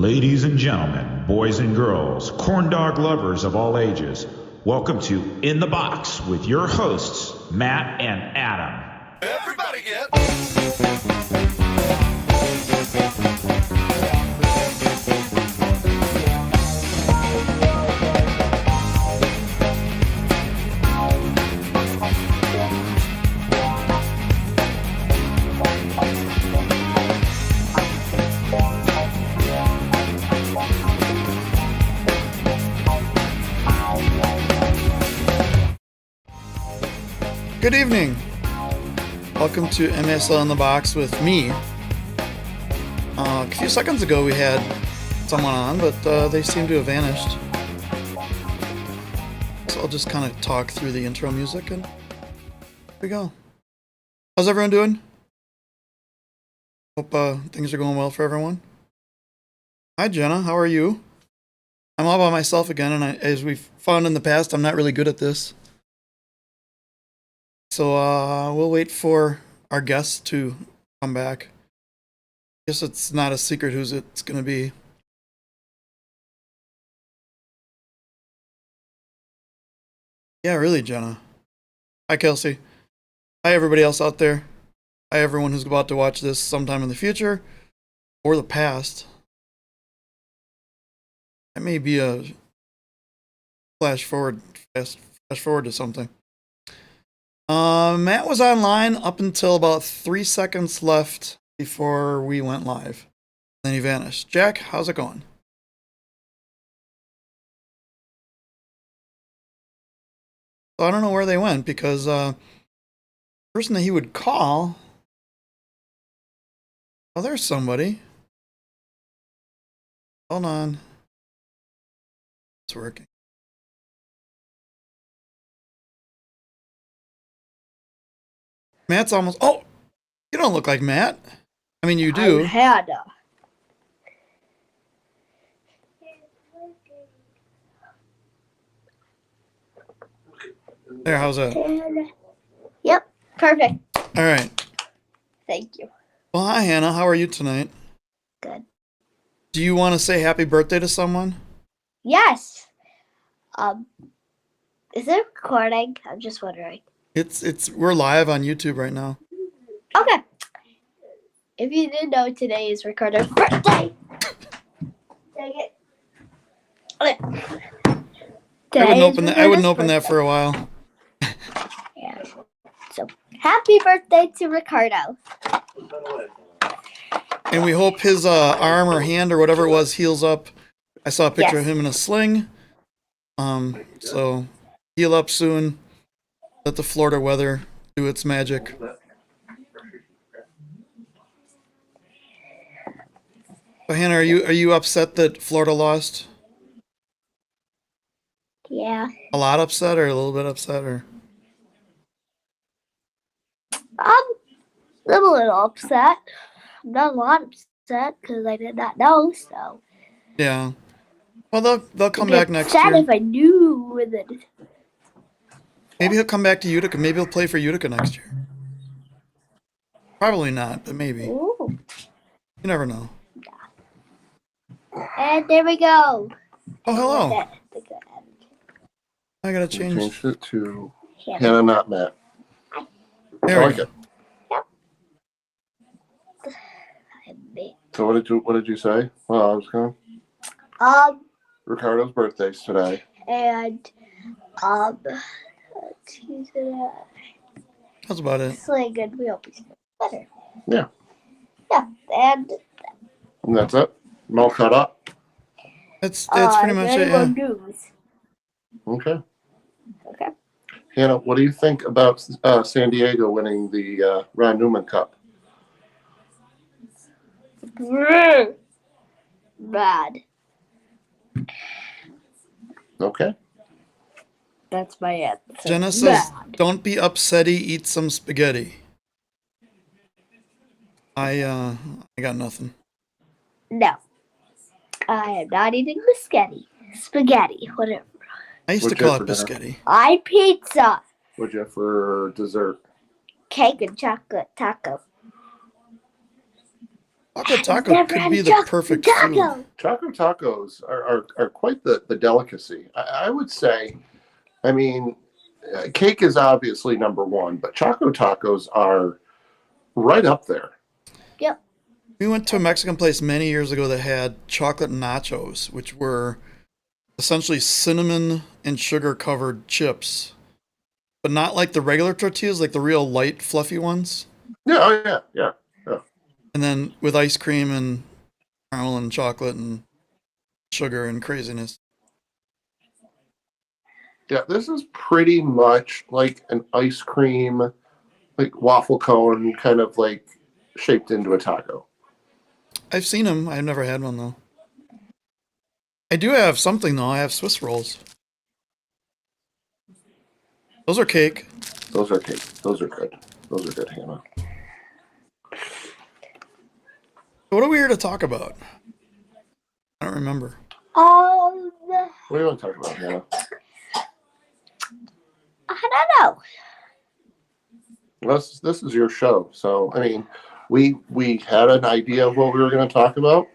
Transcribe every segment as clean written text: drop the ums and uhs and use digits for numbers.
Ladies and gentlemen, boys and girls, corn dog lovers of all ages, welcome to In the Box with your hosts, Matt and Adam. Everybody get. Good evening. Welcome to MASL in the Box with me. A few seconds ago we had someone on, but they seem to have vanished. So I'll just kind of talk through the intro music and here we go. How's everyone doing? Hope things are going well for everyone. Hi Jenna, how are you? I'm all by myself again, and as we've found in the past, I'm not really good at this. So we'll wait for our guests to come back. Guess it's not a secret who's it's going to be. Yeah, really, Jenna. Hi, Kelsey. Hi, everybody else out there. Hi, everyone who's about to watch this sometime in the future or the past. That may be a flash forward to something. Matt was online up until about 3 seconds left before we went live. Then he vanished. Jack, how's it going? So I don't know where they went because the person that he would call. Oh, there's somebody. Hold on. It's working. Matt's almost. Oh, you don't look like Matt. I mean, you do. I'm Hannah. There, how's that? Yep, perfect. All right. Thank you. Well, hi, Hannah. How are you tonight? Good. Do you want to say happy birthday to someone? Yes. Is it recording? I'm just wondering. We're live on YouTube right now. Okay. If you didn't know, today is Ricardo's birthday. Dang it. Okay. I wouldn't open that for a while. Yeah. So, happy birthday to Ricardo. And we hope his arm or hand or whatever it was heals up. I saw a picture of him in a sling. So heal up soon. Let the Florida weather do its magic. So Hannah, are you upset that Florida lost? Yeah. A lot upset or a little bit upset or? I'm a little upset. I'm not a lot upset because I did not know, so. Yeah. Well, they'll come back next year. Sad if I knew that. Maybe he'll come back to Utica. Maybe he'll play for Utica next year. Probably not, but maybe. Ooh. You never know. And there we go. Oh, hello. I gotta change. Changed it to Hannah, not Matt. There I we like go. Yep. So what did you say? Well, I was going. Ricardo's birthday's today. And Tuesday. That's about it. It's like good. We hope he's better. Yeah. Yeah, and that's it. I'm all caught up. That's pretty much it. Yeah. News. Okay. Okay. Hannah, what do you think about San Diego winning the Ron Newman Cup? Bad. Okay. That's my answer. Jenna says, "Don't be upsetty. Eat some spaghetti." I got nothing. No. I am not eating biscotti. Spaghetti, whatever. I used to call it biscotti. I pizza. What'd you have for dessert? Cake and chocolate taco. Chocolate taco Never could had be a the chocolate perfect taco. food. Choco tacos are quite the delicacy. I would say, I mean, cake is obviously number one, but choco tacos are right up there. Yep. We went to a Mexican place many years ago that had chocolate nachos, which were essentially cinnamon and sugar covered chips, but not like the regular tortillas, like the real light, fluffy ones. Yeah, oh yeah. And then with ice cream and caramel and chocolate and sugar and craziness. Yeah, this is pretty much like an ice cream, like waffle cone, kind of like shaped into a taco. I've seen them. I've never had one though. I do have something though. I have Swiss rolls. Those are cake. Those are cake. Those are good. Those are good, Hannah. What are we here to talk about? I don't remember. Um, What do you want to talk about, Hannah? I don't know. This is your show, so I mean, we had an idea of what we were going to talk about,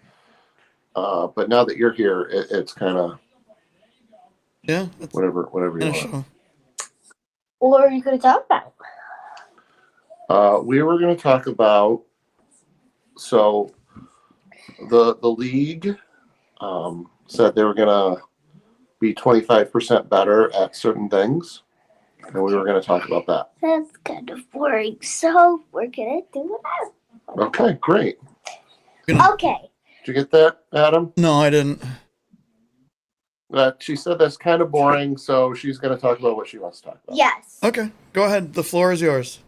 but now that you're here, it's kind of Yeah, that's whatever you a want. show. What are you going to talk about? We were going to talk about so the league said they were going to be 25% better at certain things, and we were going to talk about that. That's kind of boring, so we're going to do it Okay, great. now. Okay. Did you get that, Adam? No, I didn't. She said that's kind of boring, so she's going to talk about what she wants to talk about. Yes. Okay, go ahead. The floor is yours.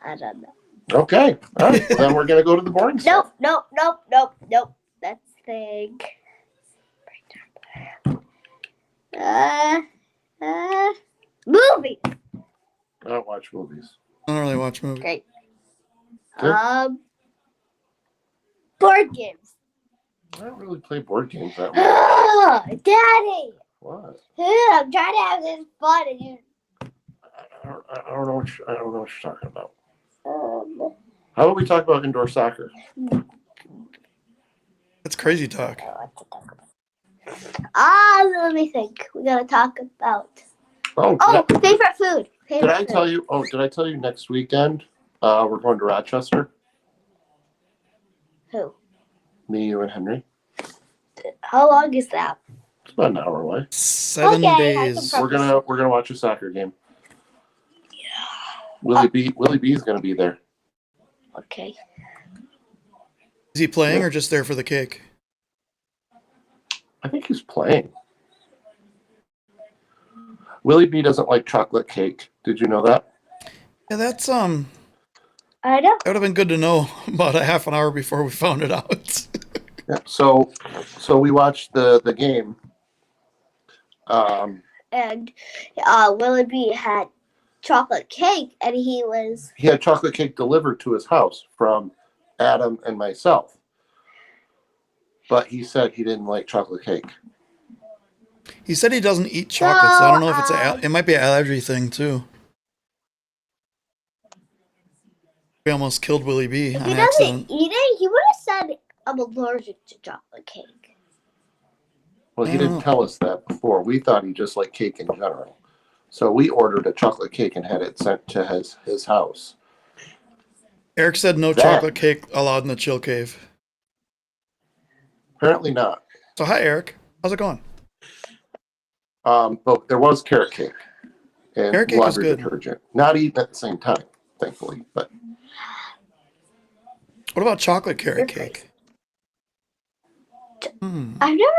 I don't know. Okay, all right. Well, then we're going to go to the boring stuff. Nope. That's thing. Movie. I don't watch movies. I don't really watch movies. Great. Good. Board games. I don't really play board games that much. Daddy. What? I'm trying to have this fun and you. I don't know what you're talking about. How about we talk about indoor soccer? That's crazy talk. Let me think. We gotta talk about. Oh, Favorite food. did I tell you? Oh, did I tell you next weekend we're going to Rochester? Who? Me, you, and Henry. How long is that? It's about an hour away. 7 Okay, I days. can We're gonna watch a soccer game. Willie B is gonna be there. Okay. Is he playing or just there for the cake? I think he's playing. Willie B doesn't like chocolate cake. Did you know that? Yeah, that's I know. that would have been good to know about a half an hour before we found it out. Yeah. So we watched the game. And Willoughby had chocolate cake, and he had chocolate cake delivered to his house from Adam and myself. But he said he didn't like chocolate cake. He said he doesn't eat chocolate, so I don't know if it might be an allergy thing too. We almost killed Willie B If on he accident. doesn't eat it, he would have said, I'm allergic to chocolate cake. Well, he didn't tell us that before. We thought he just liked cake in general. So we ordered a chocolate cake and had it sent to his house. Eric said no chocolate cake allowed in the chill cave. Apparently not. So hi Eric, how's it going? But there was carrot cake and Carrot cake was laundry good. detergent. Not eaten at the same time, thankfully. But What about chocolate carrot cake? I've never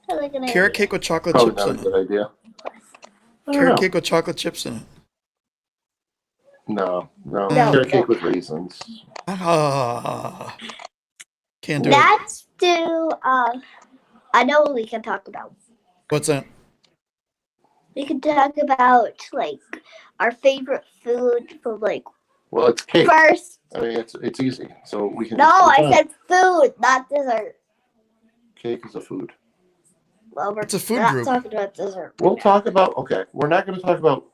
had like an Carrot idea. cake with chocolate probably chips not a in good it. idea. I don't Carrot know. cake with chocolate chips in it. No. No. Carrot cake with raisins. Ah, can't do it. That's I know what we can talk about. What's that? We can talk about like our favorite food from like Well, it's cake. first. I mean, it's easy. So we can. No, just I said food, not dessert. cake is a food. Well, we're It's a food not group. talking about dessert. We'll talk about. Okay, we're not going to talk about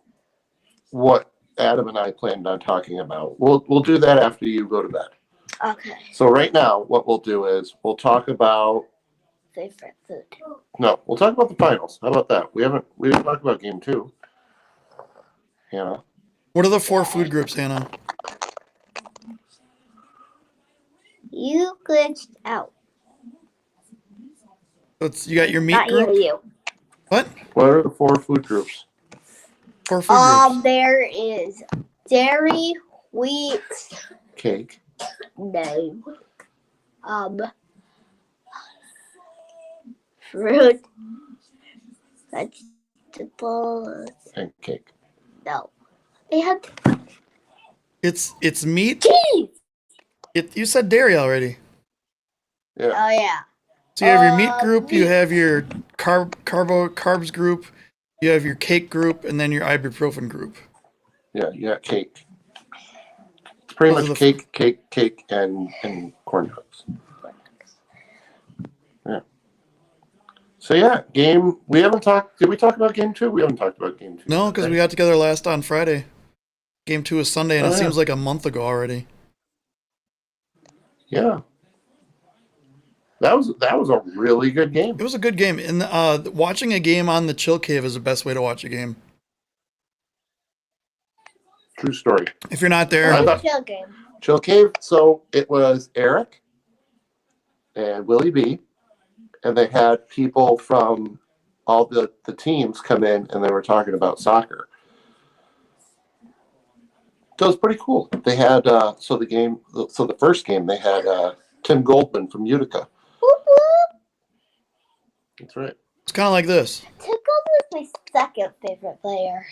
what Adam and I planned on talking about. We'll do that after you go to bed. Okay. So right now, what we'll do is we'll talk about Favorite food. no, we'll talk about the finals. How about that? We didn't talk about game 2. Hannah. What are the 4 food groups, Hannah? You glitched out. You got your meat Not group? you. What? What are the 4 food groups? 4 food groups. There is dairy, wheat, Cake. no. Fruit, vegetables, And cake. no. They have It's meat. cheese. You said dairy already. Yeah. Oh yeah. So you have your meat group, you have your carbs group, you have your cake group, and then your ibuprofen group. Yeah, you got cake. It's pretty Those are much the cake, and corn dogs. Yeah. So yeah, game. We haven't talked. Did we talk about game 2? We haven't talked about game 2. No, because we got together last on Friday. Game 2 is Sunday, and Oh, it yeah. seems like a month ago already. Yeah. That was a really good game. It was a good game, and watching a game on the chill cave is the best way to watch a game. True story. If you're not there, I thought- Chill game. Chill Cave. So it was Eric and Willie B, and they had people from all the teams come in, and they were talking about soccer. So it was pretty cool. They had so the first game they had Tim Goldman from Utica. Whoop, whoop. That's right. it's kind of like this. Tickle was my second favorite player.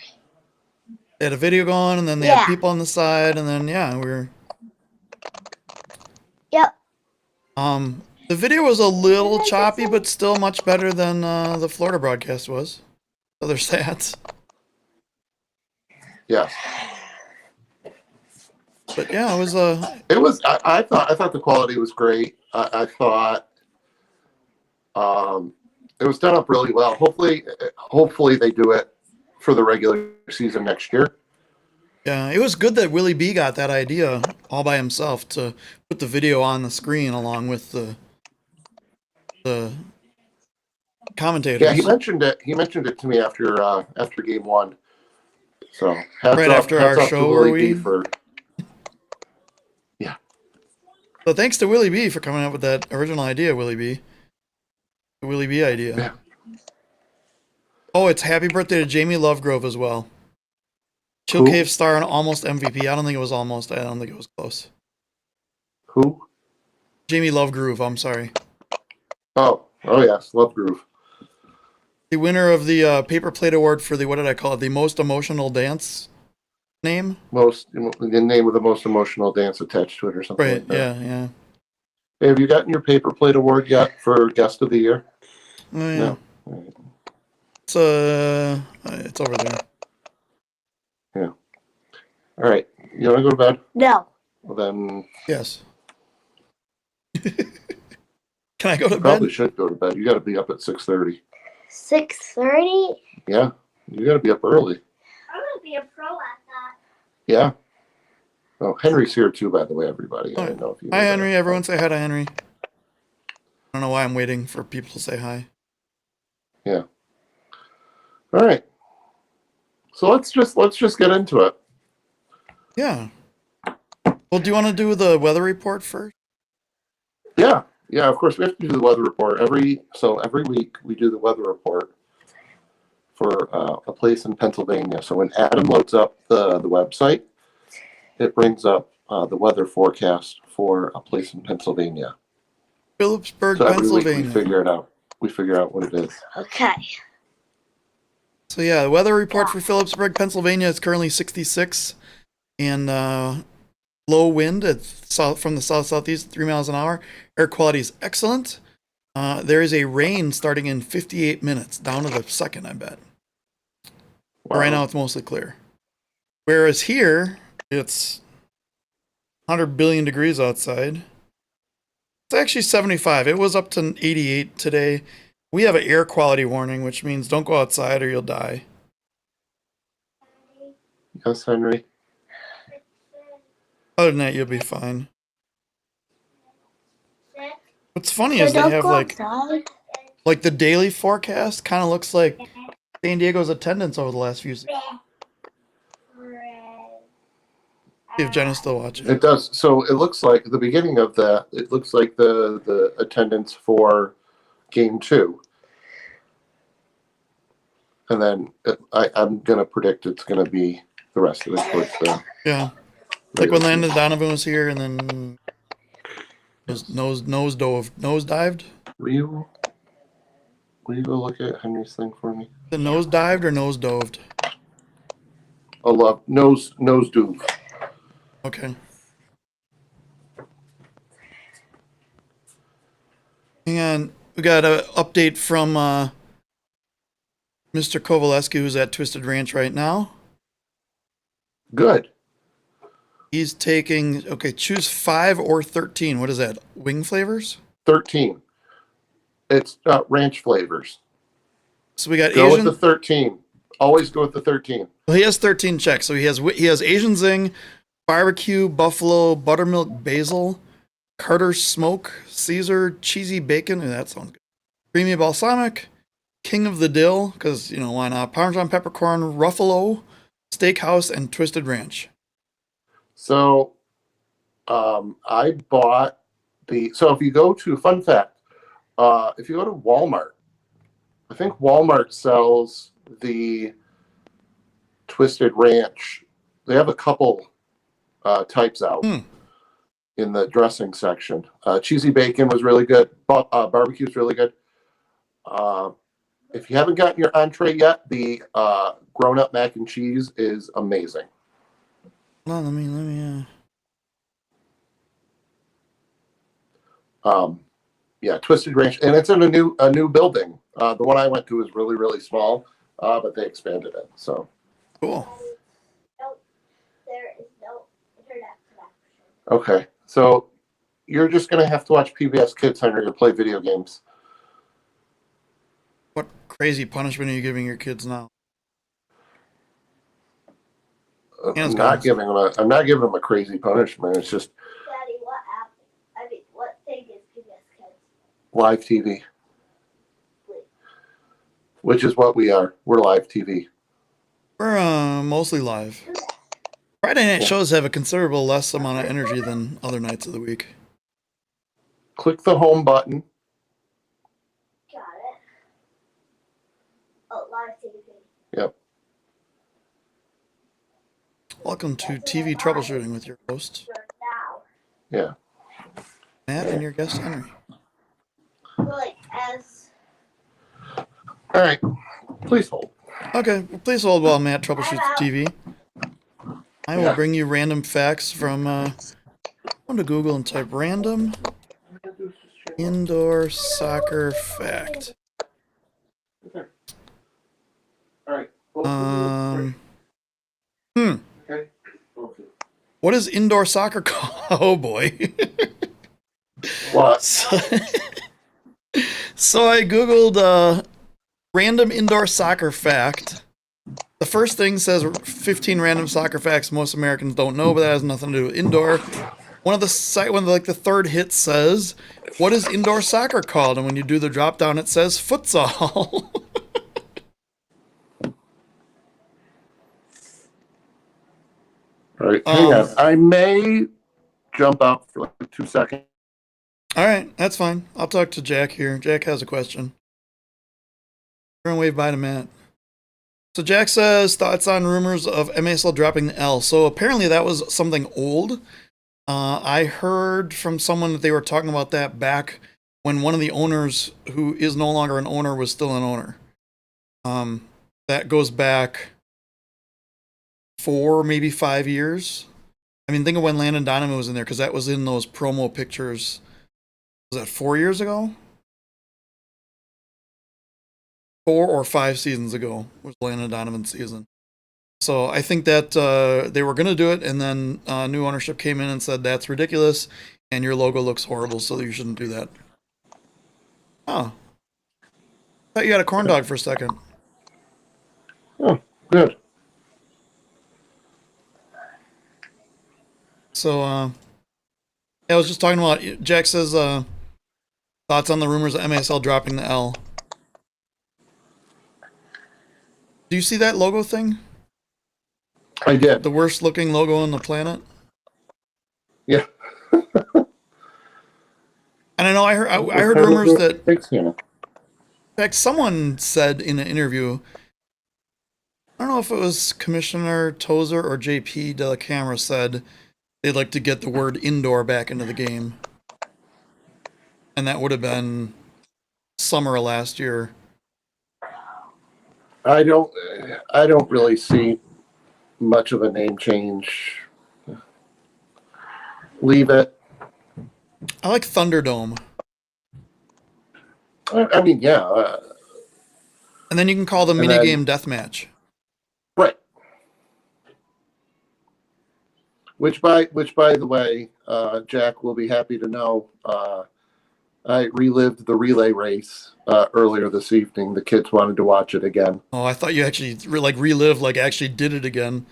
They had a video going, and then they had people on the side, and then we're. Yep. The video was a little choppy, but still much better than the Florida broadcast was. Other stats. Yes. But yeah, it was It was. I thought the quality was great. I thought it was done up really well. Hopefully they do it for the regular season next year. Yeah, it was good that Willie B got that idea all by himself to put the video on the screen along with the commentators. Yeah, he mentioned it. He mentioned it to me after game 1. So Right after our show, were we? Yeah. So thanks to Willie B for coming up with that original idea, Willie B. The Willie B idea. Yeah. Oh, it's happy birthday to Jamie Lovegrove as well. Chill Who? Cave star and almost MVP. I don't think it was almost. I don't think it was close. Who? Jamie Lovegrove, I'm sorry. Oh yes, Love Groove. The winner of the Paper Plate Award for the, what did I call it? The most emotional dance name? The name with the most emotional dance attached to it or something Right, like that. yeah. Hey, have you gotten your Paper Plate Award yet for Guest of the Year? Oh, yeah. No. It's over there. Yeah. All right. You want to go to bed? No. Well, then Yes. Can I go to bed? probably should go to bed. You got to be up at 6:30. 6:30. Yeah, you got to be up early. I'm gonna be a pro at that. Yeah. Oh, Henry's here too, by the way, everybody. I Hi. don't know if you. Hi, Henry. Everyone say hi to Henry. I don't know why I'm waiting for people to say hi. Yeah. All right. So let's just get into it. Yeah. Well, do you want to do the weather report first? Yeah. Yeah, of course we have to do the weather report every week we do the weather report for a place in Pennsylvania. So when Adam loads up the website, it brings up the weather forecast for a place in Pennsylvania. Phillipsburg, So every week Pennsylvania. we figure it out. We figure out what it is. Okay. So yeah, the weather report for Phillipsburg, Pennsylvania is currently 66 and low wind from the south-southeast, 3 miles an hour. Air quality is excellent. There is a rain starting in 58 minutes, down to the second, I bet. Wow. Right now it's mostly clear. Whereas here, it's 100 billion degrees outside. It's actually 75. It was up to 88 today. We have an air quality warning, which means don't go outside or you'll die. Yes, Henry. Other than that, you'll be fine. What's funny So is they don't have go outside. the daily forecast kind of looks like San Diego's attendance over the last few seasons. See if Jenna's still watching. It does. So it looks like the beginning of that. It looks like the attendance for game 2, and then I'm gonna predict it's gonna be the rest of it towards the. Yeah, like when Landon Donovan was here, and then nosedived. Will you go look at Henry's thing for me? The nosedived or nosedoved? I love nose dove. Okay. Hang on, we got an update from Mr. Kovaleski, who's at Twisted Ranch right now. Good. He's taking, okay, choose 5 or 13. What is that? Wing flavors? 13. It's ranch flavors. So we got Go Asian. with the 13. Always go with the 13. Well, he has 13 checks. So he has Asian Zing, barbecue, buffalo, buttermilk, basil, Carter smoke, Caesar, cheesy bacon. Ooh, that sounds good. Creamy balsamic, King of the Dill, because, why not? Parmesan peppercorn, Ruffalo, Steakhouse, and Twisted Ranch. So I bought so if you go to, fun fact, if you go to Walmart, I think Walmart sells the Twisted Ranch. They have a couple types out in the dressing section. Cheesy bacon was really good. Barbecue is really good. If you haven't gotten your entree yet, the grown-up mac and cheese is amazing. Hold on, let me. Yeah, Twisted Ranch, and it's in a new building. The one I went to is really, really small, but they expanded it. So Cool. There is no internet connection. okay, so you're just gonna have to watch PBS Kids, Henry, to play video games. What crazy punishment are you giving your kids now? I'm not giving them a crazy punishment. It's just Daddy, what app? I mean, what thing is PBS Kids? live TV, which is what we are. We're live TV. We're mostly live. Friday night shows have a considerable less amount of energy than other nights of the week. Click the home button. Got it. Oh, live TV. Yep. Welcome to TV Troubleshooting with your host, Now. Yeah. Matt, and your guest, Henry. Like, as. All right. Please hold. Okay, well, please hold while Matt troubleshoots the TV. I will bring you random facts from, go to Google and type random indoor soccer fact. All right. Okay. What is indoor soccer called? Oh boy. What? So I Googled random indoor soccer fact. The first thing says 15 random soccer facts most Americans don't know, but that has nothing to do with indoor. One of the third hit says, what is indoor soccer called? And when you do the drop down, it says futsal. All right, hang on. I may jump out for like 2 seconds. All right, that's fine. I'll talk to Jack here. Jack has a question. We're gonna wave bye to Matt. So Jack says thoughts on rumors of MASL dropping the L. So apparently that was something old. I heard from someone that they were talking about that back when one of the owners, who is no longer an owner, was still an owner. That goes back 4, maybe 5 years. I mean, think of when Landon Donovan was in there, because that was in those promo pictures. Was that 4 years ago? 4 or 5 seasons ago was Landon Donovan's season. So I think that they were going to do it, and then new ownership came in and said, that's ridiculous, and your logo looks horrible, so you shouldn't do that. Oh. I thought you had a corn dog for a second. Oh, good. So, I was just talking about, Jack says, thoughts on the rumors of MASL dropping the L. Do you see that logo thing? I did. The worst looking logo on the planet? Yeah. And I know I heard rumors that, Thanks, Hannah. in fact, someone said in an interview, I don't know if it was Commissioner Tozer or JP de la Camera, said they'd like to get the word indoor back into the game. And that would have been summer of last year. I don't really see much of a name change. Leave it. I like Thunderdome. I mean, yeah. And then you can call the minigame deathmatch. Right. Which by the way, Jack will be happy to know, I relived the relay race earlier this evening. The kids wanted to watch it again. Oh, I thought you actually relived, like actually did it again.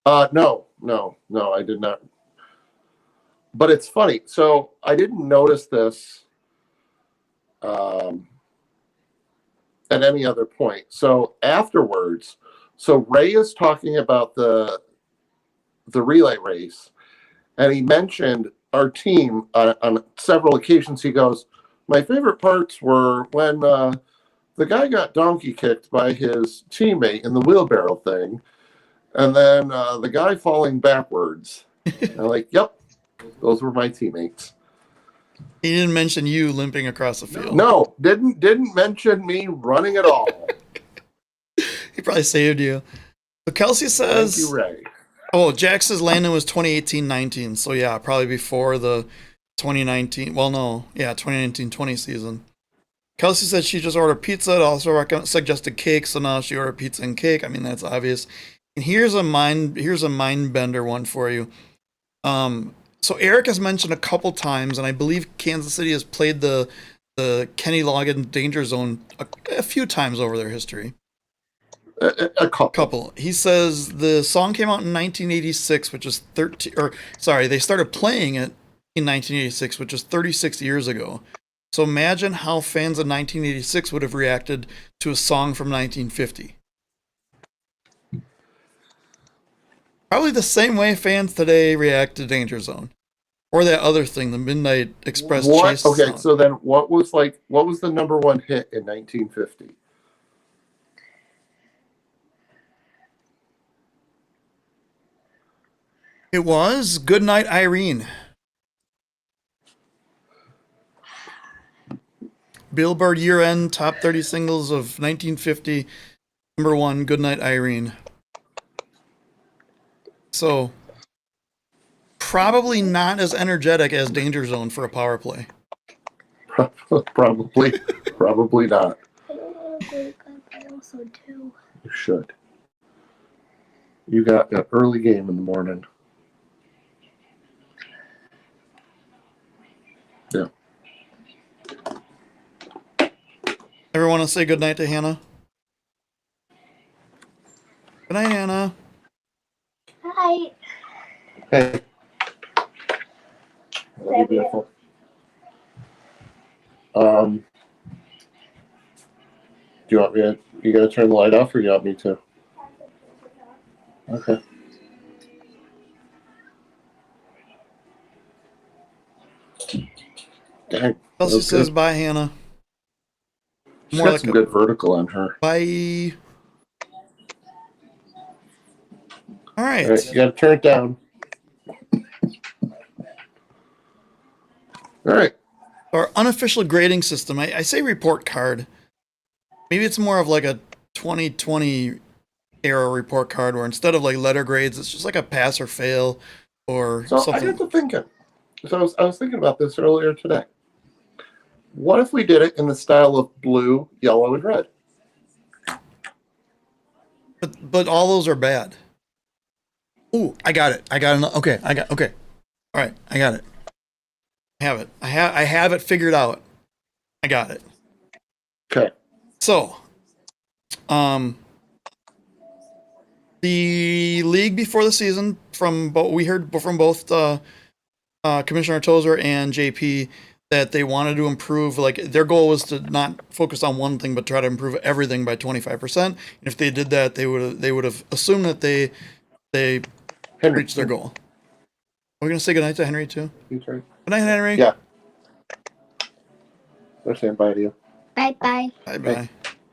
No, I did not. But it's funny. So I didn't notice this at any other point. So afterwards, so Ray is talking about the relay race, and he mentioned our team on several occasions. He goes, my favorite parts were when the guy got donkey kicked by his teammate in the wheelbarrow thing, and then the guy falling backwards. And I'm like, yep, those were my teammates. He didn't mention you limping across the field. No, didn't mention me running at all. He probably saved you. So Kelsey says, Thank you, Ray. Oh, Jack says Landon was 2018-19. So yeah, probably before the 2019. Well, no, yeah, 2019-20 season. Kelsey said she just ordered pizza. It also suggested cake, so now she ordered pizza and cake. I mean, that's obvious. And here's a mind bender one for you. So Eric has mentioned a couple times, and I believe Kansas City has played the Kenny Loggins Danger Zone a few times over their history. A couple. He says the song came out in 1986, which is they started playing it in 1986, which is 36 years ago. So imagine how fans of 1986 would have reacted to a song from 1950. Probably the same way fans today react to Danger Zone. Or that other thing, the Midnight Express Chase song. Okay, so then what was the number one hit in 1950? It was Goodnight Irene. Billboard year-end top 30 singles of 1950. Number one, Goodnight Irene. So, probably not as energetic as Danger Zone for a power play. Probably not. I also do. You should. You got an early game in the morning. Yeah. Everyone want to say goodnight to Hannah? Good night, Hannah. Hi. Hey. That'd be beautiful. Do you want me to? You gotta turn the light off, or you want me to? Okay. Dang. Kelsey says bye, Hannah. She's got some good vertical on her. Bye. All right. All right, you gotta turn it down. All right. Our unofficial grading system. I say report card. Maybe it's more of like a 2020 era report card where instead of like letter grades, it's just like a pass or fail or So something. I got to thinking. So I was thinking about this earlier today. What if we did it in the style of blue, yellow, and red? But all those are bad. Ooh, I got it. Okay. All right, I got it. I have it. I have it figured out. I got it. Okay. So, the league before the season from both Commissioner Tozer and JP that they wanted to improve. Like their goal was to not focus on one thing, but try to improve everything by 25%. And if they did that, they would have assumed that they Henry, reached their goal. We're gonna say goodnight to Henry too. Good night, Henry. Yeah. They're saying bye to you. Bye bye. Bye bye.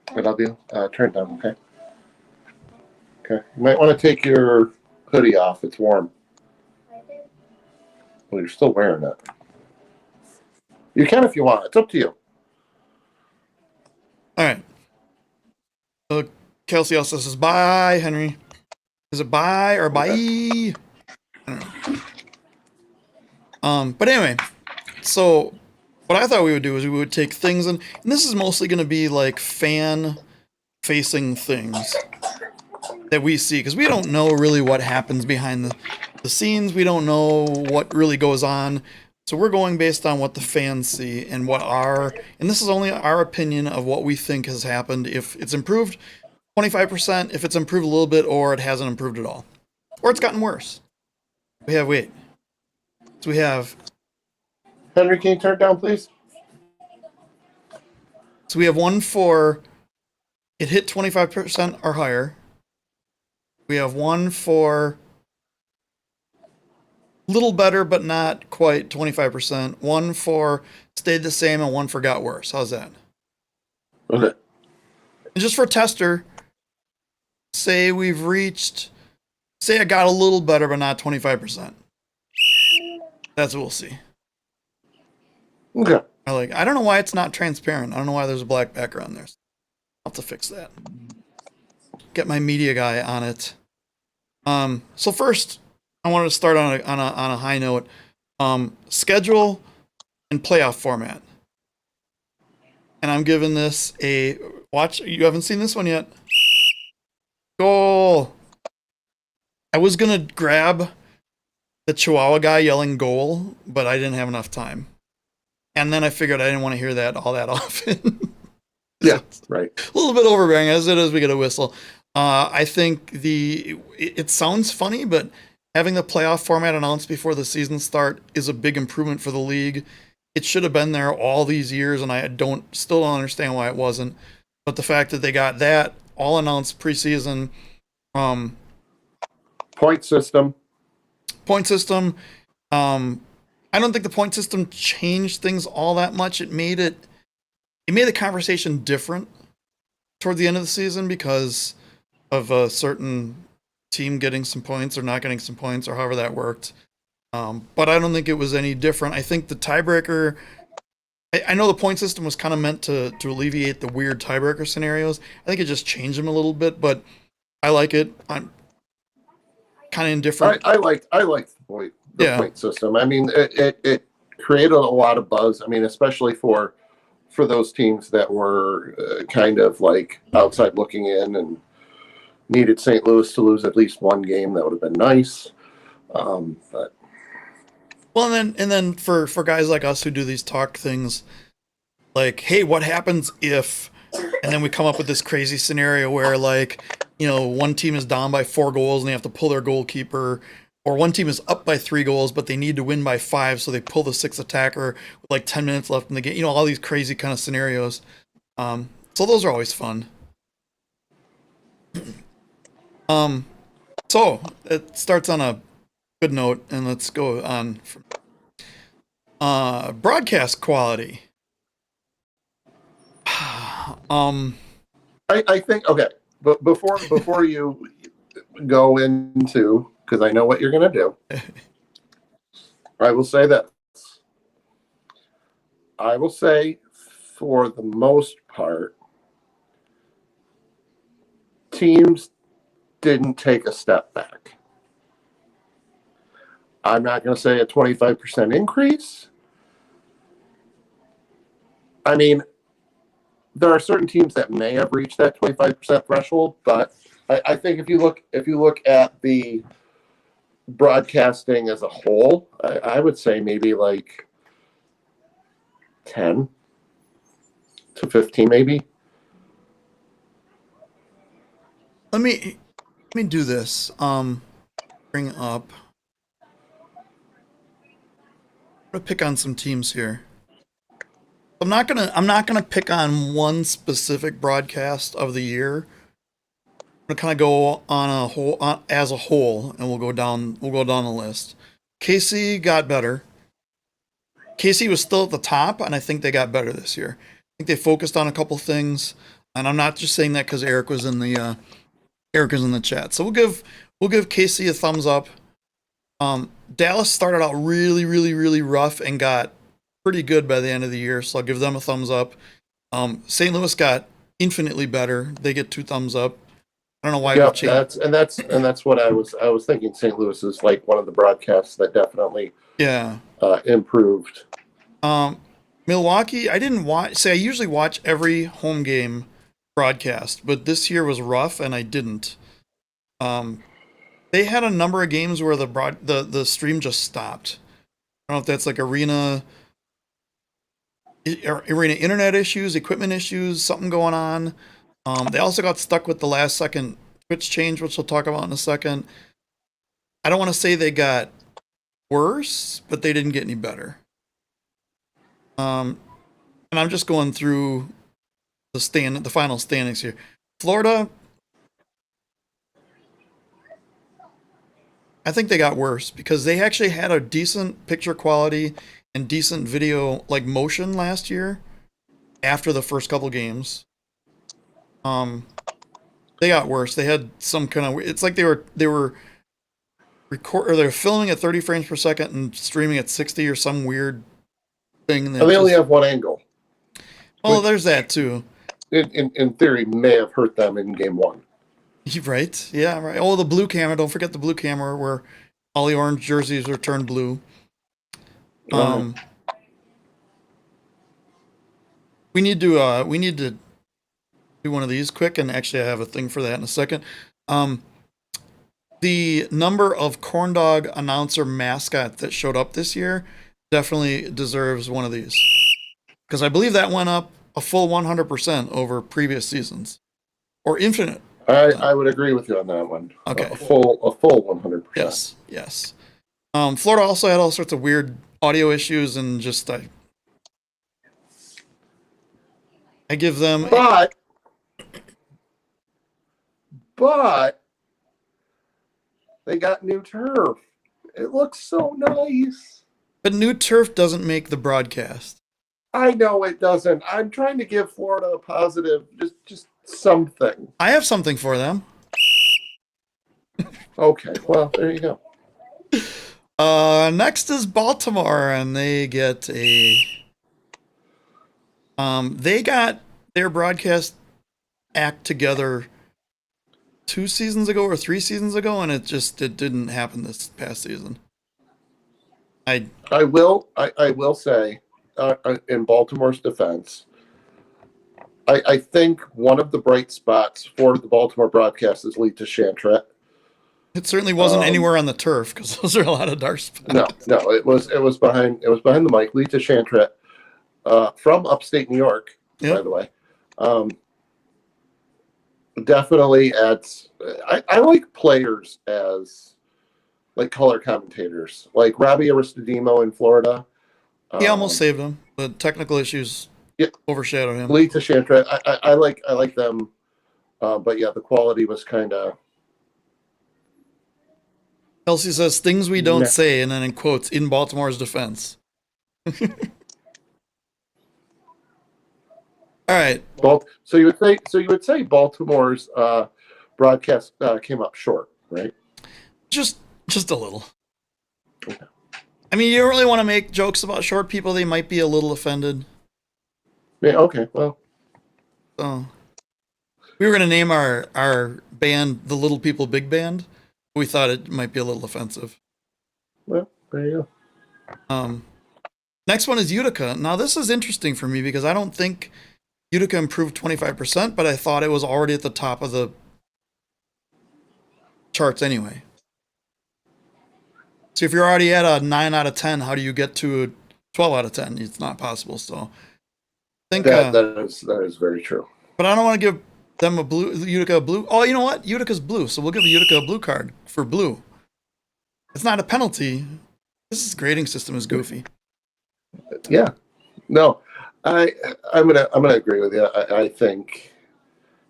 I love you. Turn it down, okay? Okay. You might want to take your hoodie off. It's warm. Well, you're still wearing it. You can if you want. It's up to you. All right. So Kelsey also says bye, Henry. Is it bye or bye? I don't know. But anyway, so what I thought we would do is we would take things, and this is mostly going to be like fan-facing things that we see, because we don't know really what happens behind the scenes. We don't know what really goes on. So we're going based on what the fans see and and this is only our opinion of what we think has happened. If it's improved 25%, if it's improved a little bit, or it hasn't improved at all, or it's gotten worse. So we have Henry, can you turn it down, please? So we have one for it hit 25% or higher. We have one for little better, but not quite 25%. One for stayed the same, and one for got worse. How's that? Okay. And just for tester, say I got a little better, but not 25%. That's what we'll see. Okay. I don't know why it's not transparent. I don't know why there's a black background there. I'll have to fix that. Get my media guy on it. So first, I wanted to start on a high note. Schedule and playoff format. And I'm giving this a watch. You haven't seen this one yet. Goal. I was gonna grab the Chihuahua guy yelling goal, but I didn't have enough time. And then I figured I didn't want to hear that all that often. Yeah, right. A little bit overbearing as it is. We get a whistle. I think it sounds funny, but having the playoff format announced before the season start is a big improvement for the league. It should have been there all these years, and I still don't understand why it wasn't. But the fact that they got that all announced preseason, Point system. I don't think the point system changed things all that much. It made the conversation different toward the end of the season because of a certain team getting some points or not getting some points, or however that worked. But I don't think it was any different. I think the tiebreaker, I know the point system was kind of meant to alleviate the weird tiebreaker scenarios. I think it just changed them a little bit, but I like it. I'm kind of indifferent. I like the point system. I mean, it created a lot of buzz. I mean, especially for those teams that were kind of like outside looking in and needed St. Louis to lose at least one game. That would have been nice. But well, and then for guys like us who do these talk things, like, hey, what happens if? And then we come up with this crazy scenario where, like, one team is down by 4 goals and they have to pull their goalkeeper, or one team is up by 3 goals but they need to win by 5, so they pull the 6th attacker with like 10 minutes left in the game. All these crazy kind of scenarios. So those are always fun. So it starts on a good note, and let's go on from broadcast quality. I think, okay, but before you go into, because I know what you're going to do, I will say that I will say for the most part, teams didn't take a step back. I'm not going to say a 25% increase. I mean, there are certain teams that may have reached that 25% threshold, but I think if you look at the broadcasting as a whole, I would say maybe like 10 to 15, maybe. Let me do this. bring up. I'm gonna pick on some teams here. I'm not gonna pick on one specific broadcast of the year. I'm gonna kind of go on a whole as a whole, and we'll go down the list. KC got better. KC was still at the top, and I think they got better this year. I think they focused on a couple things, and I'm not just saying that because Eric was in the chat. So we'll give KC a thumbs up. Dallas started out really, really, really rough and got pretty good by the end of the year, so I'll give them a thumbs up. St. Louis got infinitely better. They get 2 thumbs up. I don't know why. Yep, that's what I was thinking. St. Louis is like one of the broadcasts that definitely improved. Milwaukee, I didn't watch. Say I usually watch every home game broadcast, but this year was rough and I didn't. They had a number of games where the stream just stopped. I don't know if that's like arena internet issues, equipment issues, something going on. They also got stuck with the last second Twitch change, which we'll talk about in a second. I don't want to say they got worse, but they didn't get any better. And I'm just going through the final standings here. Florida, I think they got worse because they actually had a decent picture quality and decent video like motion last year after the first couple games. They got worse. They had some kind of, it's like they were they're filming at 30 frames per second and streaming at 60 or some weird thing. And they only have one angle. Well, there's that too. In theory, may have hurt them in game 1. Right. Yeah, right. Oh, the blue camera. Don't forget the blue camera where all the orange jerseys are turned blue. We need to do one of these quick, and actually I have a thing for that in a second. The number of corn dog announcer mascot that showed up this year definitely deserves one of these, because I believe that went up a full 100% over previous seasons, or infinite. I would agree with you on that one. Okay, a full 100%. Yes. Florida also had all sorts of weird audio issues, and just I give them. But they got new turf. It looks so nice. But new turf doesn't make the broadcast. I know it doesn't. I'm trying to give Florida a positive, just something. I have something for them. Okay, well, there you go. Next is Baltimore, and they get a. They got their broadcast act together 2 seasons ago or 3 seasons ago, and it didn't happen this past season. I will say, in Baltimore's defense, I think one of the bright spots for the Baltimore broadcast is Lita Chantret. It certainly wasn't anywhere on the turf, because those are a lot of dark spots. No, it was behind the mic. Lita Chantret, from upstate New York, by the way. Definitely adds. I like players as like color commentators, like Robbie Aristodemo in Florida. He almost saved him, but technical issues overshadowed him. Lita Chantret, I like them, but yeah, the quality was kind of. Kelsey says things we don't say, and then in quotes, in Baltimore's defense. All right. So you would say Baltimore's broadcast came up short, right? Just a little. Okay. I mean, you don't really want to make jokes about short people. They might be a little offended. Yeah. Okay. Well. So we were going to name our band the Little People Big Band. We thought it might be a little offensive. Well, there you go. Next one is Utica. Now, this is interesting for me because I don't think Utica improved 25%, but I thought it was already at the top of the charts anyway. So if you're already at a 9 out of 10, how do you get to a 12 out of 10? It's not possible. So I think that is very true. But I don't want to give them Utica a blue. Oh, you know what? Utica's blue, so we'll give Utica a blue card for blue. It's not a penalty. This grading system is goofy. Yeah. No, I'm gonna agree with you. I think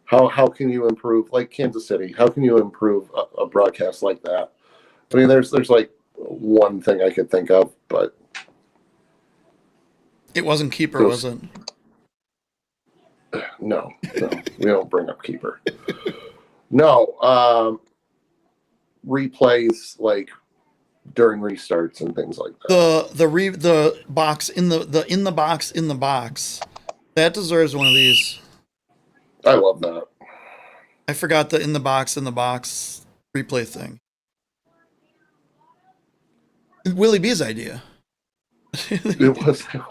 how can you improve, like Kansas City? How can you improve a broadcast like that? I mean, there's like one thing I could think of, but it wasn't keeper, was it? No, we don't bring up keeper. No, replays like during restarts and things like that. The box in the box that deserves one of these. I love that. I forgot the in the box replay thing. Willie B's idea. It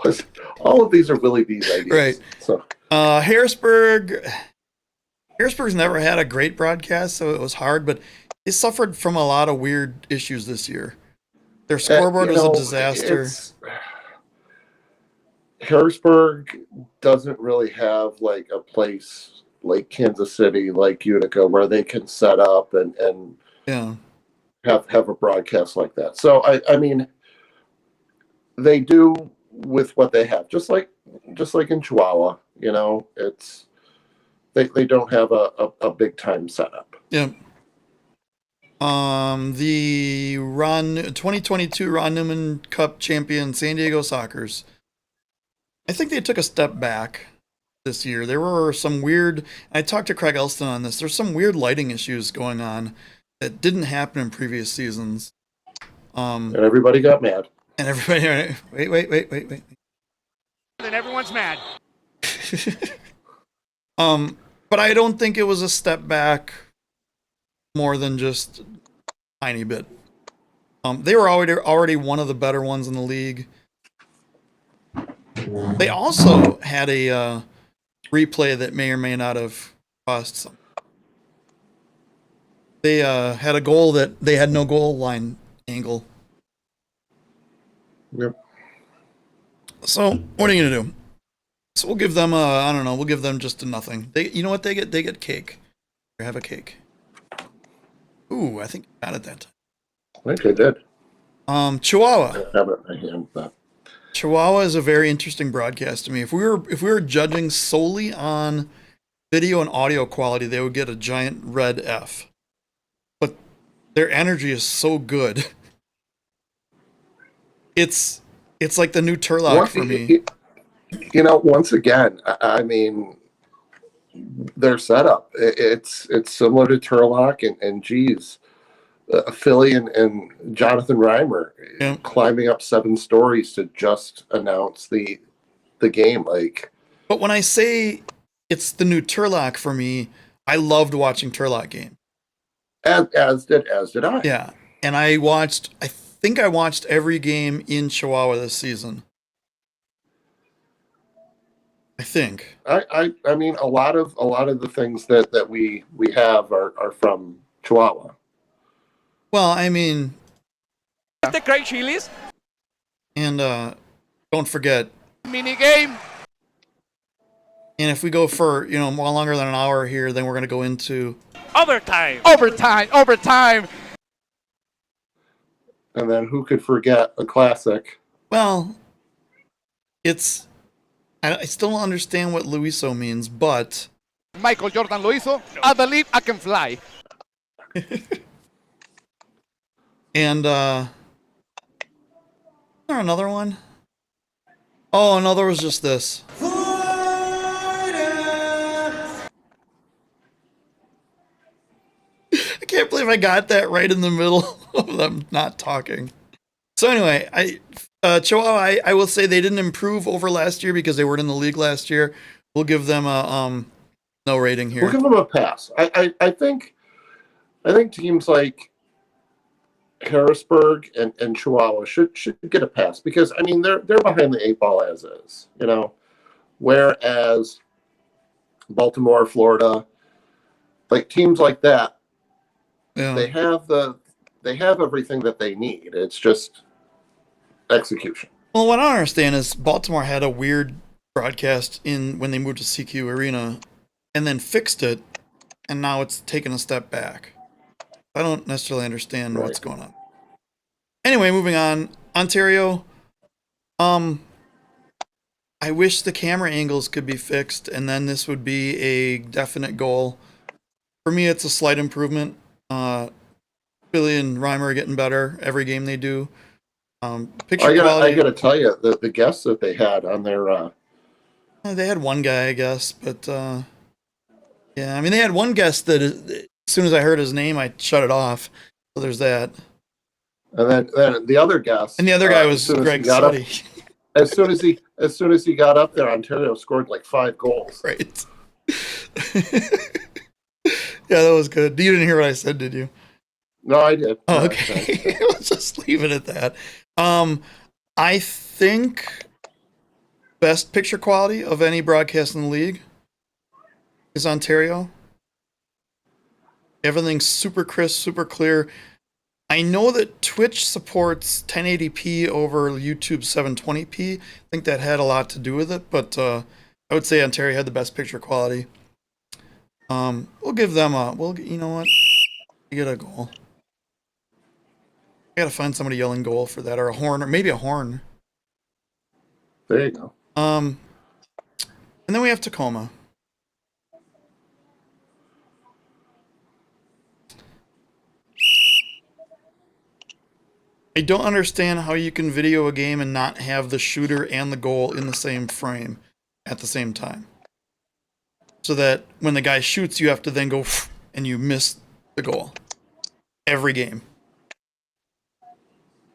was all of these are Willie B's ideas. Right. So Harrisburg's never had a great broadcast, so it was hard, but they suffered from a lot of weird issues this year. Their scoreboard was a disaster. Harrisburg doesn't really have like a place like Kansas City, like Utica, where they can set up and yeah, have a broadcast like that. So I mean, they do with what they have, just like in Chihuahua. You know, it's they don't have a big time setup. Yeah. The 2022 Ron Newman Cup champion San Diego Sockers. I think they took a step back this year. There were some weird. I talked to Craig Elston on this. There's some weird lighting issues going on that didn't happen in previous seasons. And everybody got mad. And everybody, wait. And everyone's mad. But I don't think it was a step back more than just a tiny bit. They were already one of the better ones in the league. They also had a replay that may or may not have cost some. They had a goal that they had no goal line angle. Yep. So what are you gonna do? So we'll give them I don't know. We'll give them just a nothing. You know what they get? They get cake. They have a cake. Ooh, I think I got it that time. I think they did. Chihuahua. I have it in my hand, but Chihuahua is a very interesting broadcast to me. If we were judging solely on video and audio quality, they would get a giant red F. But their energy is so good. It's like the new Turlock for me. You know, once again, I mean, their setup, it's similar to Turlock and geez, Philly and Jonathan Reimer climbing up 7 stories to just announce the game. Like, but when I say it's the new Turlock for me, I loved watching Turlock game. As did I. Yeah, and I think I watched every game in Chihuahua this season. I think. I mean, a lot of the things that we have are from Chihuahua. Well, I mean, The great chilies. and don't forget. Mini game. And if we go for more longer than an hour here, then we're gonna go into Overtime. Overtime. And then who could forget a classic? well, it's. I still don't understand what Luiso means, but Michael Jordan lo hizo. I believe I can fly. and is there another one? Oh no, there was just this. I can't believe I got that right in the middle of them not talking. So anyway, Chihuahua, I will say they didn't improve over last year because they weren't in the league last year. We'll give them a no rating here. We'll give them a pass. I think teams like Harrisburg and Chihuahua should get a pass because I mean they're behind the 8 ball as is, whereas Baltimore, Florida, like teams like that, Yeah. they have everything that they need. It's just execution. Well, what I don't understand is Baltimore had a weird broadcast when they moved to CQ Arena, and then fixed it, and now it's taken a step back. I don't necessarily understand what's going on. Anyway, moving on. Ontario. I wish the camera angles could be fixed, and then this would be a definite goal. For me, it's a slight improvement. Billy and Reimer are getting better every game they do. Picture quality. I gotta tell you, the guests that they had on their They had one guy, I guess, but yeah, I mean, they had one guest that as soon as I heard his name, I shut it off. So there's that. and then the other guest, And the other guy was Greg Sutty. As soon as he got up there, Ontario scored like 5 goals. Right. Yeah, that was good. You didn't hear what I said, did you? No, I did. Oh, okay. Let's just leave it at that. I think best picture quality of any broadcast in the league is Ontario. Everything's super crisp, super clear. I know that Twitch supports 1080p over YouTube 720p. I think that had a lot to do with it, but I would say Ontario had the best picture quality. We'll give them you know what? You get a goal. I gotta find somebody yelling goal for that, or a horn, or maybe a horn. There you go. And then we have Tacoma. I don't understand how you can video a game and not have the shooter and the goal in the same frame at the same time. So that when the guy shoots, you have to then go and you miss the goal. Every game.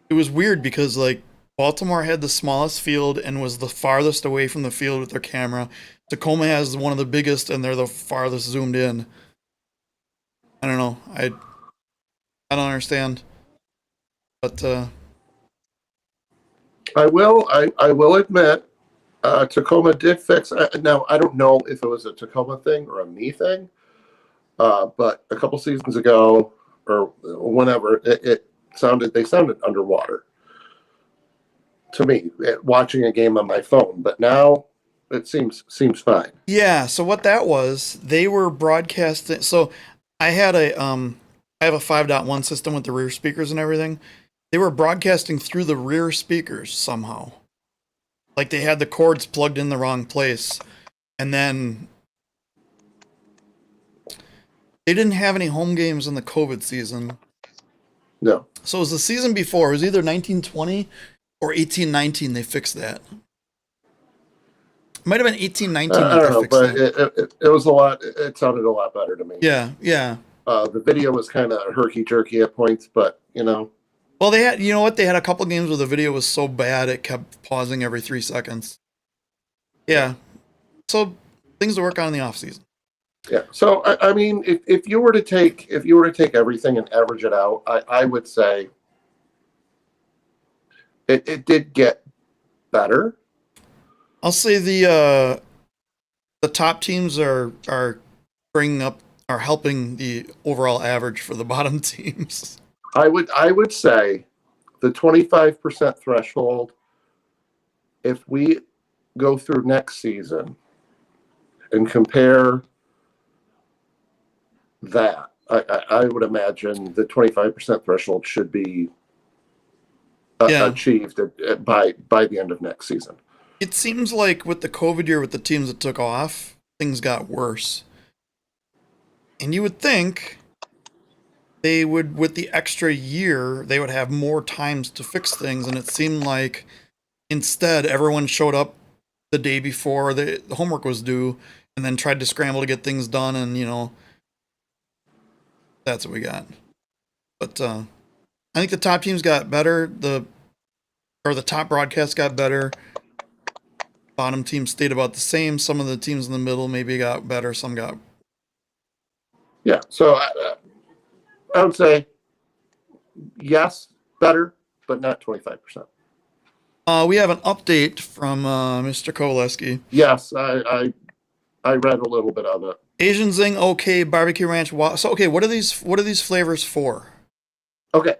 It was weird because, like, Baltimore had the smallest field and was the farthest away from the field with their camera. Tacoma has one of the biggest and they're the farthest zoomed in. I don't know. I don't understand. But I will admit, Tacoma did fix. Now I don't know if it was a Tacoma thing or a me thing, but a couple seasons ago or whenever they sounded underwater to me watching a game on my phone. But now it seems fine. yeah, so what that was, they were broadcasting. So I had I have a 5.1 system with the rear speakers and everything. They were broadcasting through the rear speakers somehow. Like they had the cords plugged in the wrong place. And then they didn't have any home games in the COVID season. No. So it was the season before. It was either 1920 or 1819 they fixed that. It might have been 1819 I don't know, but it was a lot. It sounded a lot better to me. Yeah. The video was kind of herky-jerky at points, but, you know. Well, they had, you know what? They had a couple games where the video was so bad it kept pausing every 3 seconds. Yeah. So things to work on in the off season. Yeah. So I mean, if you were to take everything and average it out, I would say it did get better. I'll say the top teams are helping the overall average for the bottom teams. I would say the 25% threshold, if we go through next season and compare that, I would imagine the 25% threshold should be achieved by the end of next season. It seems like with the COVID year, with the teams that took off, things got worse. And you would think they would, with the extra year, they would have more times to fix things. And it seemed like instead everyone showed up the day before the homework was due and then tried to scramble to get things done. And, you know, that's what we got. But I think the top teams got better. The top broadcasts got better. Bottom teams stayed about the same. Some of the teams in the middle maybe got better. Some got. Yeah. So I would say yes, better, but not 25%. We have an update from Mr. Koleski. Yes, I read a little bit of it. Asian Zing, okay, barbecue ranch. So okay, what are these flavors for? Okay.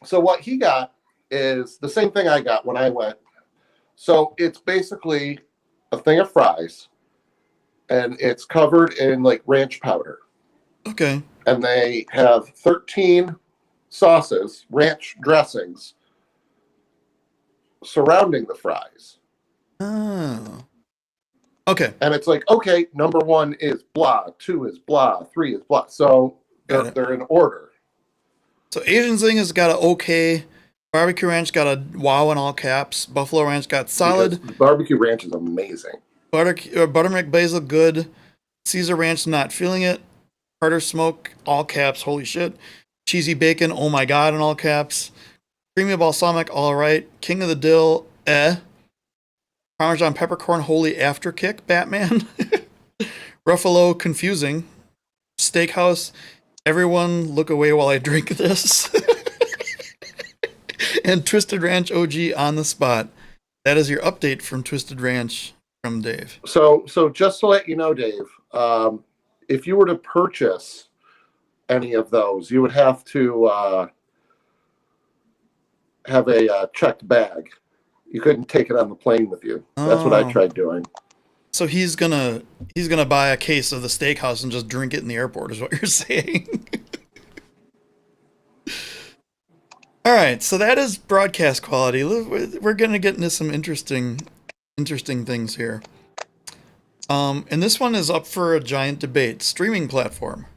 So what he got is the same thing I got when I went. So it's basically a thing of fries, and it's covered in like ranch powder. Okay. And they have 13 sauces, ranch dressings surrounding the fries. Oh. Okay. And it's like, okay, number 1 is blah, 2 is blah, 3 is blah. So they're in order. So Asian Zing has got a okay. Barbecue Ranch got a wow in all caps. Buffalo Ranch got solid. Because barbecue ranch is amazing. Buttermilk Basil good. Caesar Ranch not feeling it. Carter Smoke all caps. Holy shit. Cheesy Bacon, oh my god, in all caps. Creamy Balsamic, all right. King of the Dill, Parmesan Peppercorn, holy afterkick, Batman. Ruffalo, confusing. Steakhouse, everyone look away while I drink this. And Twisted Ranch OG on the spot. That is your update from Twisted Ranch from Dave. So just to let you know, Dave, if you were to purchase any of those, you would have to have a checked bag. You couldn't take it on the plane with you. That's what I tried doing. So he's gonna buy a case of the steakhouse and just drink it in the airport, is what you're saying. All right, so that is broadcast quality. We're gonna get into some interesting things here. And this one is up for a giant debate: streaming platform.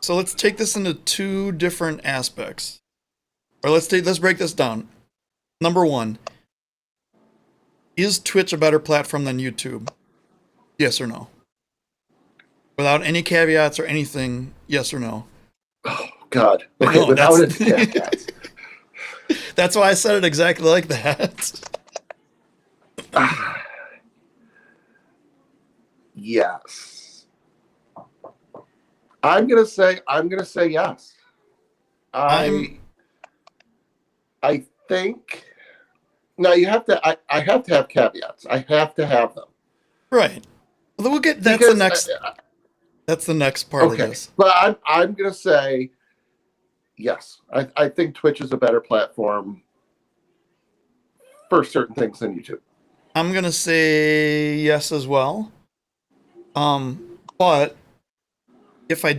So let's take this into 2 different aspects. Or let's break this down. Number 1, is Twitch a better platform than YouTube? Yes or no? Without any caveats or anything, yes or no? Oh God! Okay, No, without any caveats. That's why I said it exactly like that. Yes. I'm gonna say yes. I think now you have to. I have to have caveats. I have to have them. Right. Well, we'll get that's Because, the next. That's the next part of this. But I'm gonna say yes. I think Twitch is a better platform for certain things than YouTube. I'm gonna say yes as well. But if I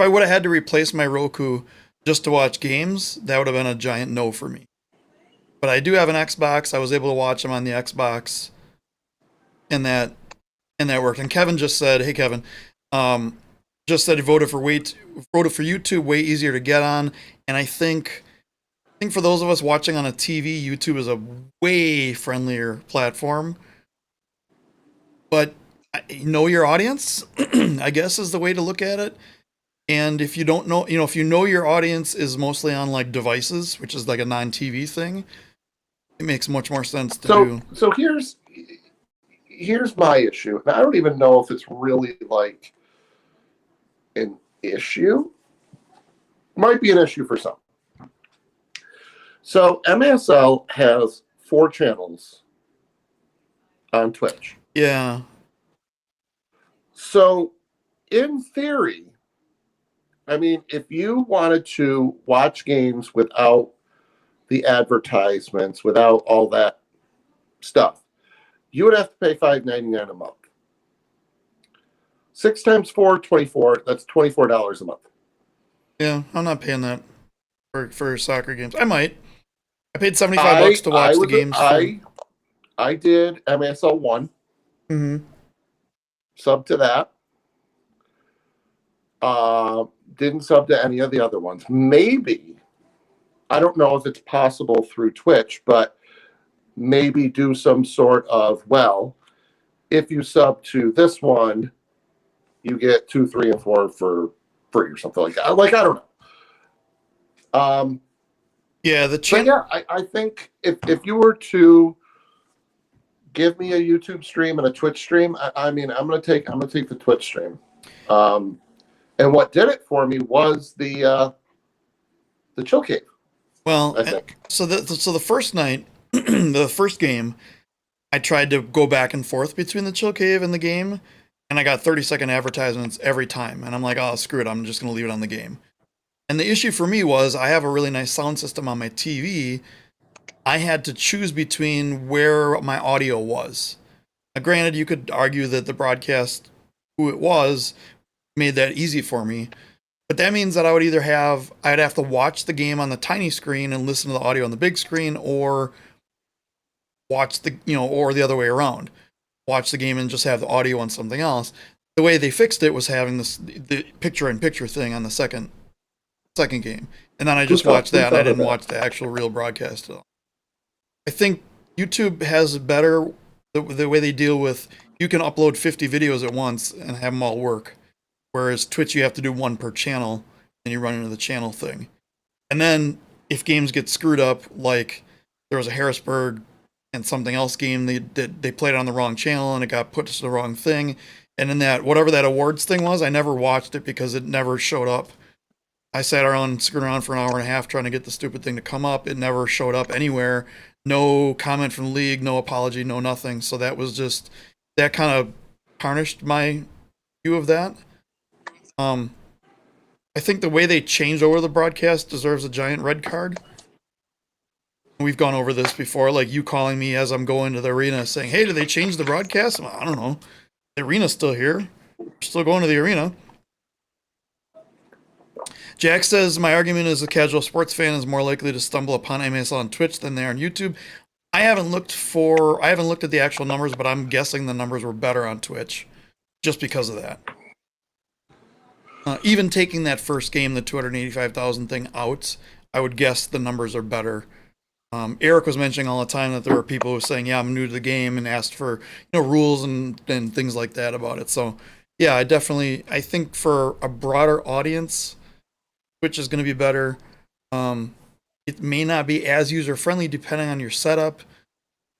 would have had to replace my Roku just to watch games, that would have been a giant no for me. But I do have an Xbox. I was able to watch them on the Xbox, and that worked. And Kevin just said, "Hey, Kevin, just said he voted for YouTube, way easier to get on." And I think for those of us watching on a TV, YouTube is a way friendlier platform. But know your audience, I guess, is the way to look at it. And if you don't know, if you know your audience is mostly on like devices, which is like a non-TV thing, it makes much more sense to do. So here's my issue. And I don't even know if it's really like an issue. Might be an issue for some. So MASL has 4 channels on Twitch. Yeah. So in theory, I mean, if you wanted to watch games without the advertisements, without all that stuff, you would have to pay $5.99 a month. 6 times 4, 24. That's $24 a month. Yeah, I'm not paying that for soccer games. I might. I paid $75 to watch the games. I did MASL 1. Mm-hmm. Sub to that. Didn't sub to any of the other ones. Maybe, I don't know if it's possible through Twitch, but maybe do some sort of, well, if you sub to this one, you get 2, 3, and 4 for free or something like that. Like, I don't know. Yeah, But yeah, I think if you were to give me a YouTube stream and a Twitch stream, I mean, I'm gonna take the Twitch stream. And what did it for me was the chill cave. Well, I think. So the first night, the first game, I tried to go back and forth between the chill cave and the game, and I got 30-second advertisements every time. And I'm like, oh, screw it, I'm just gonna leave it on the game. And the issue for me was I have a really nice sound system on my TV. I had to choose between where my audio was. Now, granted, you could argue that the broadcast, who it was, made that easy for me. But that means that I'd have to watch the game on the tiny screen and listen to the audio on the big screen, or watch or the other way around. Watch the game and just have the audio on something else. The way they fixed it was having the picture-in-picture thing on the second game. And then I just watched that, and I didn't watch the actual real broadcast at all. I think YouTube has better, the way they deal with, you can upload 50 videos at once and have them all work. Whereas Twitch, you have to do one per channel, and you run into the channel thing. And then if games get screwed up, like there was a Harrisburg and something else game, they played it on the wrong channel and it got put to the wrong thing. And in that, whatever that awards thing was, I never watched it because it never showed up. I sat around, screwed around for an hour and a half trying to get the stupid thing to come up. It never showed up anywhere. No comment from the league, no apology, no nothing. So that kind of tarnished my view of that. I think the way they changed over the broadcast deserves a giant red card. We've gone over this before, like you calling me as I'm going to the arena saying, hey, did they change the broadcast? I don't know. The arena's still here. We're still going to the arena. Jack says, my argument is a casual sports fan is more likely to stumble upon MASL on Twitch than they are on YouTube. I haven't looked at the actual numbers, but I'm guessing the numbers were better on Twitch just because of that. Even taking that first game, the 285,000 thing out, I would guess the numbers are better. Eric was mentioning all the time that there were people who were saying, yeah, I'm new to the game, and asked for rules and things like that about it. So yeah, I think for a broader audience, Twitch is going to be better. It may not be as user-friendly depending on your setup.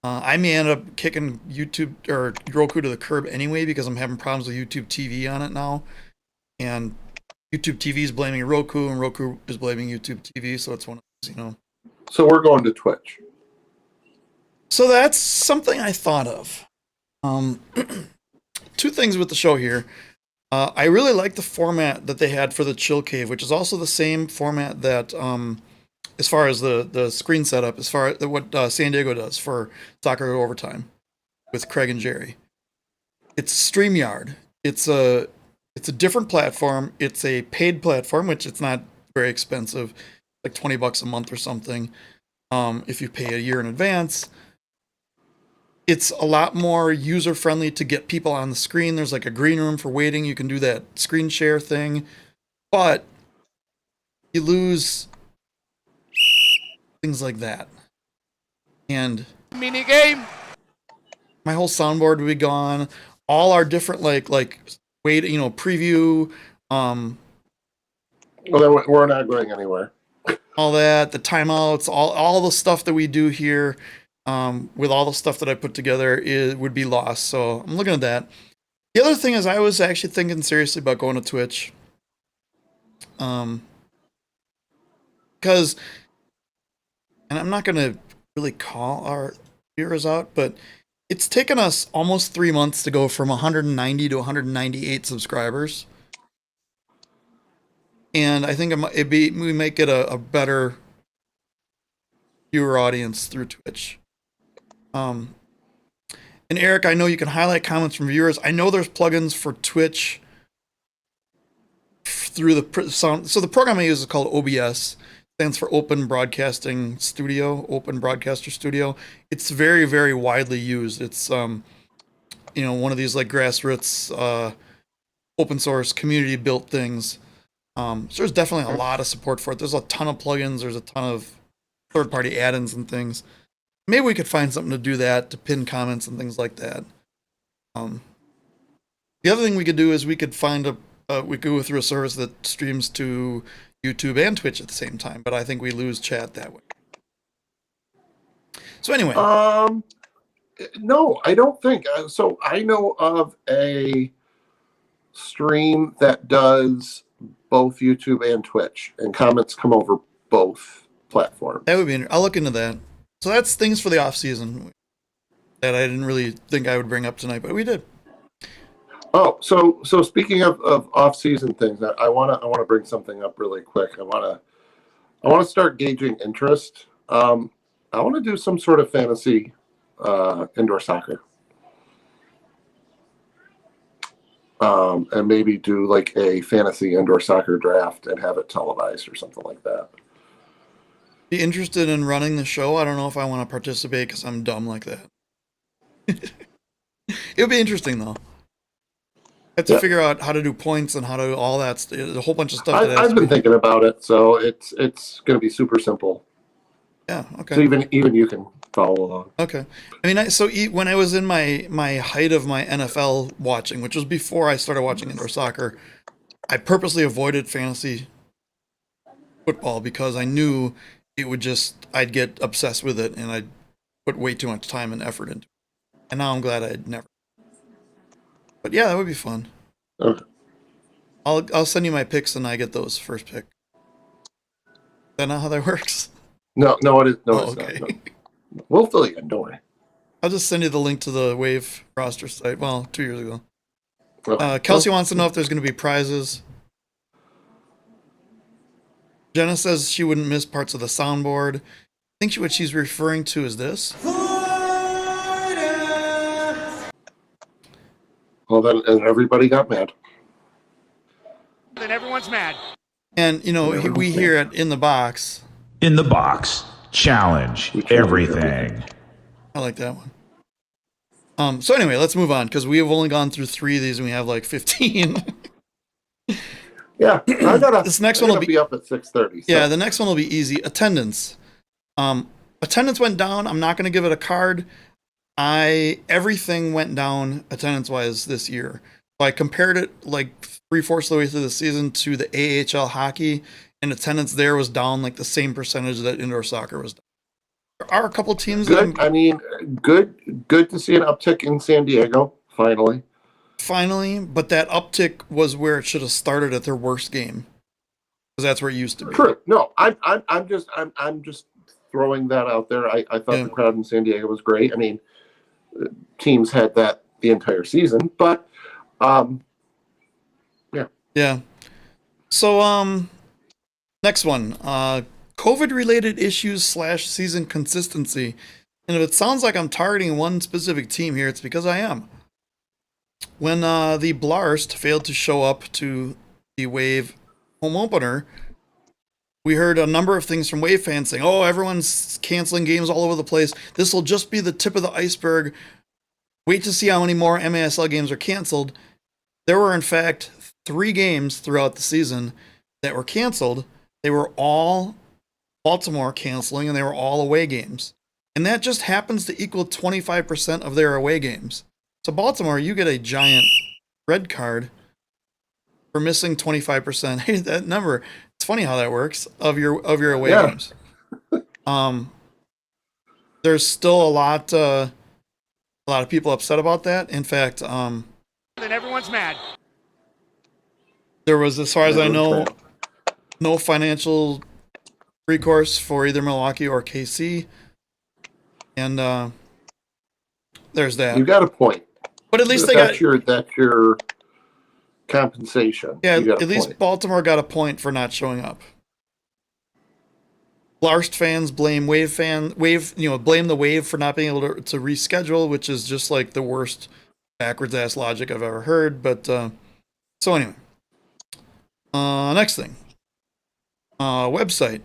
I may end up kicking YouTube or Roku to the curb anyway because I'm having problems with YouTube TV on it now. And YouTube TV is blaming Roku, and Roku is blaming YouTube TV, so it's one of those, So we're going to Twitch. So that's something I thought of. Two things with the show here. I really like the format that they had for the Chill Cave, which is also the same format that, as far as the screen setup, as far as what San Diego does for Soccer Overtime with Craig and Jerry. It's StreamYard. It's a different platform. It's a paid platform, which it's not very expensive, like $20 a month or something. If you pay a year in advance, it's a lot more user friendly to get people on the screen. There's like a green room for waiting. You can do that screen share thing, but you lose things like that. And Mini game. my whole soundboard would be gone. All our different preview, Well, then we're not going anywhere. all that, the timeouts, all the stuff that we do here, with all the stuff that I put together, would be lost. So I'm looking at that. The other thing is I was actually thinking seriously about going to Twitch. Because, and I'm not going to really call our viewers out, but it's taken us almost 3 months to go from 190 to 198 subscribers. And I think we might get a better viewer audience through Twitch. And Eric, I know you can highlight comments from viewers. I know there's plugins for Twitch through the sound. So the program I use is called OBS. Stands for Open Broadcasting Studio, Open Broadcaster Studio. It's very, very widely used. It's one of these like grassroots, open source, community built things. So there's definitely a lot of support for it. There's a ton of plugins. There's a ton of third-party add-ins and things. Maybe we could find something to do that, to pin comments and things like that. The other thing we could do is we could find we could go through a service that streams to YouTube and Twitch at the same time, but I think we lose chat that way. So anyway. No, I don't think. So I know of a stream that does both YouTube and Twitch, and comments come over both platforms. That would be. I'll look into that. So that's things for the off season that I didn't really think I would bring up tonight, but we did. Oh, so speaking of off season things, I want to bring something up really quick. I want to start gauging interest. I want to do some sort of fantasy indoor soccer. and maybe do like a fantasy indoor soccer draft and have it televised or something like that. Be interested in running the show? I don't know if I want to participate because I'm dumb like that. It would be interesting though. I have to figure out how to do points and how to do all that. There's a whole bunch of stuff. I've been thinking about it, so it's going to be super simple. Yeah. Okay. So even you can follow along. Okay. I mean, when I was in my height of my NFL watching, which was before I started watching indoor soccer, I purposely avoided fantasy football because I knew it would I'd get obsessed with it and I'd put way too much time and effort into it. And now I'm glad I'd never. But yeah, that would be fun. Okay. I'll send you my picks and I get those first pick. Is that not how that works? No, it is. No, Oh, it's okay. not. No. We'll fill you in. Don't worry. I'll just send you the link to the Wave roster site. Well, 2 years ago. Okay. Kelsey wants to know if there's going to be prizes. Jenna says she wouldn't miss parts of the soundboard. I think what she's referring to is this. Well, then and everybody got mad. Then everyone's mad. And, we hear it in the box. In the box. Challenge everything. I like that one. So anyway, let's move on because we have only gone through 3 of these and we have like 15. Yeah, This next one will be up at 6:30. So. Yeah, the next one will be easy. Attendance. Attendance went down. I'm not going to give it a card. Everything went down attendance-wise this year. So I compared it like 3/4 of the way through the season to the AHL hockey, and attendance there was down like the same percentage that indoor soccer was down. There are a couple teams good. Good to see an uptick in San Diego finally. But that uptick was where it should have started at their worst game, because that's where it used to be. True. No, I'm just throwing that out there. I thought the crowd in San Diego was great. I mean, teams had that the entire season, but yeah. So next one, COVID-related issues / season consistency. And if it sounds like I'm targeting one specific team here, it's because I am. When the Blarst failed to show up to the Wave home opener, we heard a number of things from Wave fans saying, oh, everyone's canceling games all over the place. This will just be the tip of the iceberg. Wait to see how many more MASL games are canceled. There were, in fact, 3 games throughout the season that were canceled. They were all Baltimore canceling, and they were all away games. And that just happens to equal 25% of their away games. So Baltimore, you get a giant red card for missing 25%. Hey, that number, it's funny how that works, of your away games. There's still a lot of people upset about that. In fact, Then everyone's mad. there was, as far as I know, no financial recourse for either Milwaukee or KC. And there's that. You got a point. But at least that's your compensation. Yeah, at least Baltimore got a point for not showing up. Blarst fans blame blame the Wave for not being able to reschedule, which is just like the worst backwards ass logic I've ever heard. But so anyway, next thing, website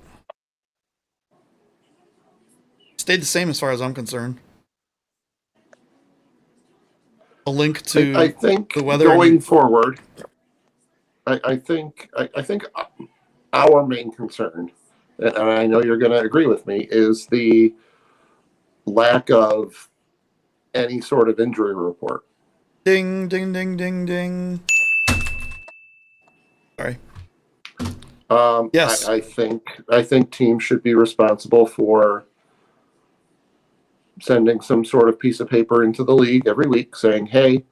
stayed the same as far as I'm concerned. A link to I think the weather going forward. I think our main concern, and I know you're going to agree with me, is the lack of any sort of injury report. Ding, ding, ding, ding, ding. Sorry. Yes. I think teams should be responsible for sending some sort of piece of paper into the league every week saying, hey,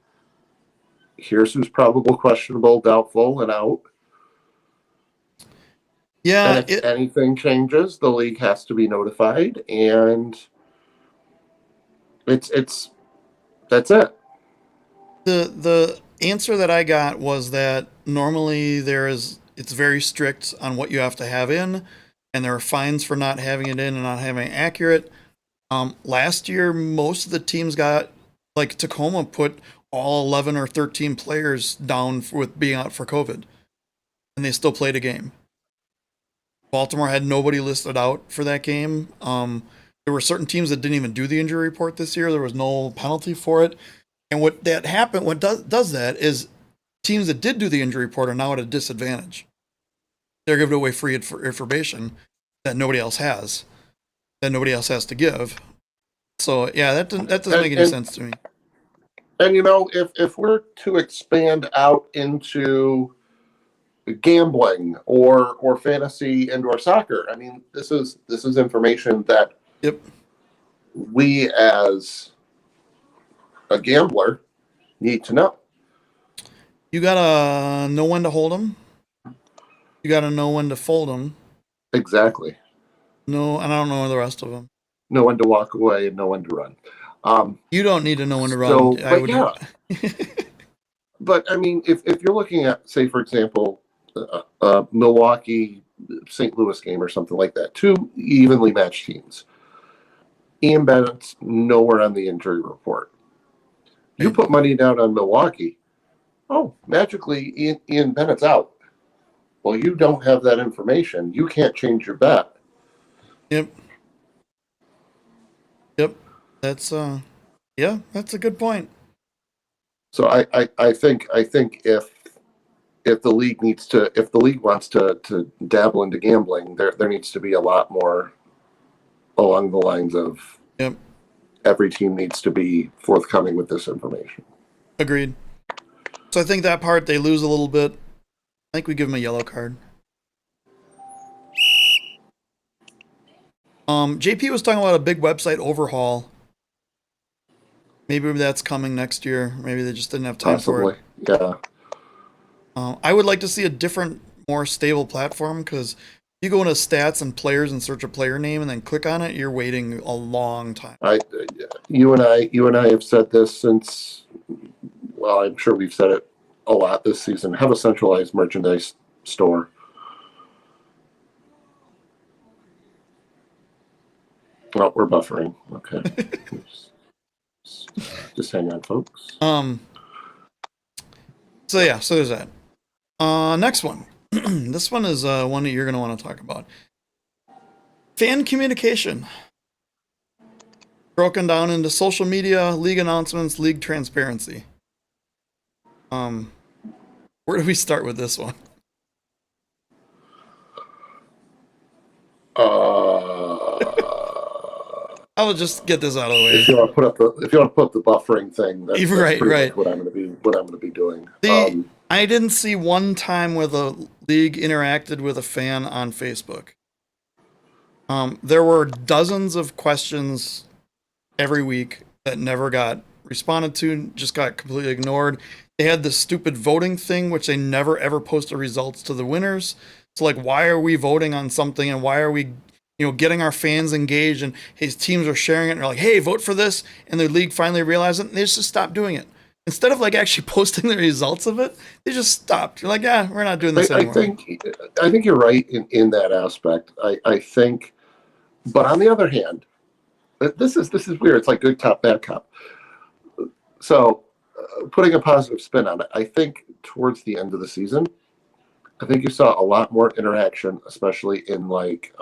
here's who's probable, questionable, doubtful, and out. Yeah. And if anything changes, the league has to be notified, and that's it. The answer that I got was that normally it's very strict on what you have to have in, and there are fines for not having it in and not having it accurate. Last year, most of the teams got, like Tacoma put all 11 or 13 players down with being out for COVID, and they still played a game. Baltimore had nobody listed out for that game. There were certain teams that didn't even do the injury report this year. There was no penalty for it. And what does that is teams that did do the injury report are now at a disadvantage. They're giving away free information that nobody else has, to give. So yeah, that doesn't make any sense to me. And if we're to expand out into gambling or fantasy indoor soccer, I mean, this is information that we as a gambler need to know. You gotta know when to hold them. You gotta know when to fold them. Exactly. No, and I don't know the rest of them. Know when to walk away and know when to run. You don't need to know when to run. But I mean, if you're looking at, say, for example, Milwaukee, St. Louis game or something like that, two evenly matched teams. Ian Bennett's nowhere on the injury report. You put money down on Milwaukee. Oh, magically, Ian Bennett's out. Well, you don't have that information. You can't change your bet. Yep. That's that's a good point. So I think if the league wants to dabble into gambling, there needs to be a lot more along the lines of every team needs to be forthcoming with this information. Agreed. So I think that part they lose a little bit. I think we give them a yellow card. JP was talking about a big website overhaul. Maybe that's coming next year. Maybe they just didn't have time for it. Yeah. I would like to see a different, more stable platform, because you go into stats and players and search a player name and then click on it, you're waiting a long time. You and I have said this since. Well, I'm sure we've said it a lot this season. Have a centralized merchandise store. Well, we're buffering. Okay. Just hang on, folks. So there's that. Next one. This one is one that you're going to want to talk about. Fan communication. Broken down into social media, league announcements, league transparency. Where do we start with this one? I will just get this out of the way. If you want to put up the buffering thing, that's right. Much what I'm going to be doing. I didn't see one time where the league interacted with a fan on Facebook. There were dozens of questions every week that never got responded to, just got completely ignored. They had this stupid voting thing, which they never ever posted results to the winners. So like, why are we voting on something, and why are we, getting our fans engaged, and his teams are sharing it and they're like, hey, vote for this, and the league finally realized it and they just stopped doing it. Instead of like actually posting the results of it, they just stopped. You're like, yeah, we're not doing this anymore. I think you're right in that aspect. I think, but on the other hand, this is weird. It's like good cop, bad cop. So putting a positive spin on it, I think towards the end of the season, I think you saw a lot more interaction, especially in like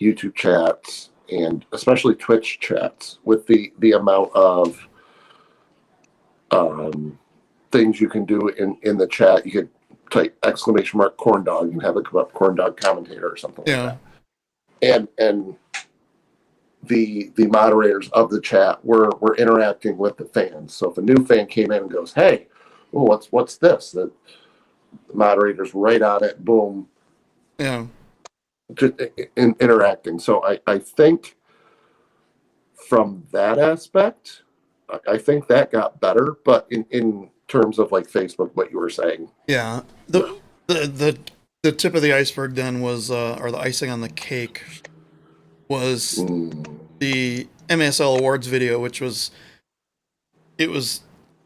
YouTube chats and especially Twitch chats, with the amount of things you can do in the chat. You could type ! corn dog and have it come up corn dog commentator or something like that. And the moderators of the chat were interacting with the fans. So if a new fan came in and goes, hey, what's this? The moderators right on it, boom. Yeah. Just interacting. So I think from that aspect, I think that got better, but in terms of like Facebook, what you were saying. Yeah. The tip of the iceberg then was, or the icing on the cake was the MASL Awards video, which was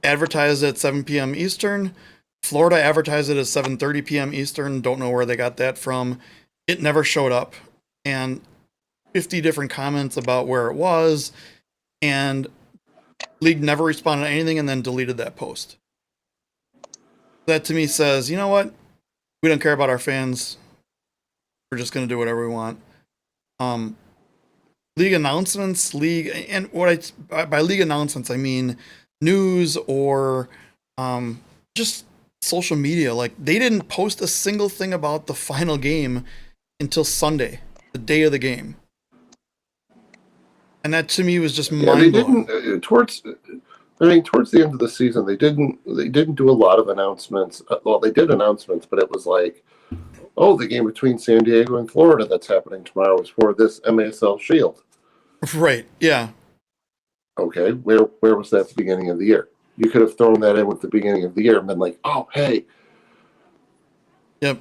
advertised at 7 p.m. Eastern. Florida advertised it at 7:30 p.m. Eastern. Don't know where they got that from. It never showed up. And 50 different comments about where it was. And League never responded to anything and then deleted that post. That to me says, you know what? We don't care about our fans. We're just going to do whatever we want. League announcements, and what by league announcements, I mean news or just social media. Like, they didn't post a single thing about the final game until Sunday, the day of the game. And that to me was just mind-blowing. They didn't towards the end of the season. They didn't do a lot of announcements. Well, they did announcements, but it was like, oh, the game between San Diego and Florida that's happening tomorrow is for this MASL Shield. Right. Yeah. Okay. Where was that at the beginning of the year? You could have thrown that in with the beginning of the year and been like, oh, hey. Yep.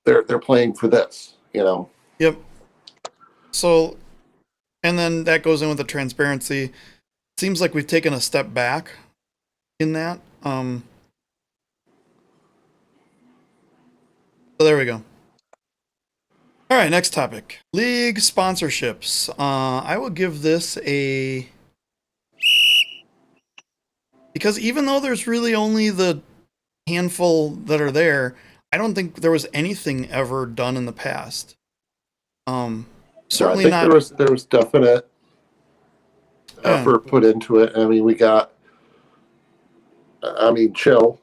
They're playing for this, you know. Yep. So, and then that goes in with the transparency. Seems like we've taken a step back in that. So there we go. All right, next topic. League sponsorships. I will give this a... Because even though there's really only the handful that are there, I don't think there was anything ever done in the past. Certainly not. There was definite effort put into it. I mean, Chill,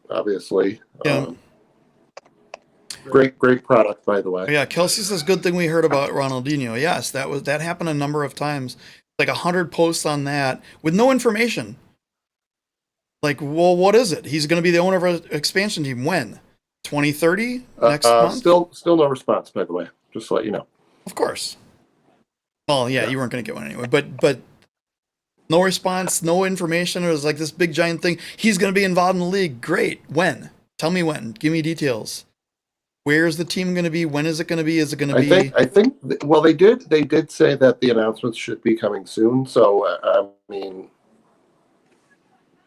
obviously. Yeah. Great product, by the way. Yeah, Kelsey says, good thing we heard about Ronaldinho. Yes, that happened a number of times. Like 100 posts on that with no information. Like, well, what is it? He's going to be the owner of an expansion team. When? 2030? Next month? Still no response, by the way. Just to let you know. Of course. Well, yeah. You weren't going to get one anyway. But no response, no information. It was like this big giant thing. He's going to be involved in the league. Great. When? Tell me when. Give me details. Where's the team going to be? When is it going to be? Is it going to be? I think. Well, they did say that the announcements should be coming soon. So I mean,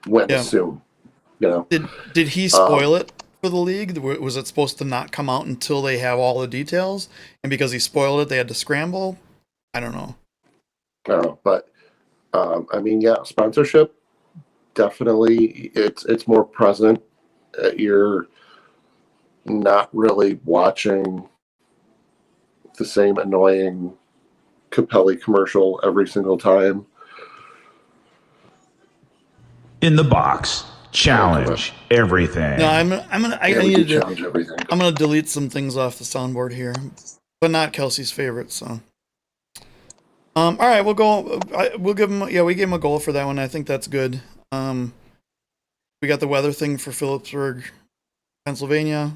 when is soon? You know. Did he spoil it for the league? Was it supposed to not come out until they have all the details? And because he spoiled it, they had to scramble. I don't know. But I mean, yeah, sponsorship definitely. It's more present. You're not really watching the same annoying Capelli commercial every single time. In the box, challenge everything. No, I need to challenge everything. I'm gonna delete some things off the soundboard here, but not Kelsey's favorite. So, all right, we'll go. We'll give him. Yeah, we gave him a goal for that one. I think that's good. We got the weather thing for Phillipsburg, Pennsylvania.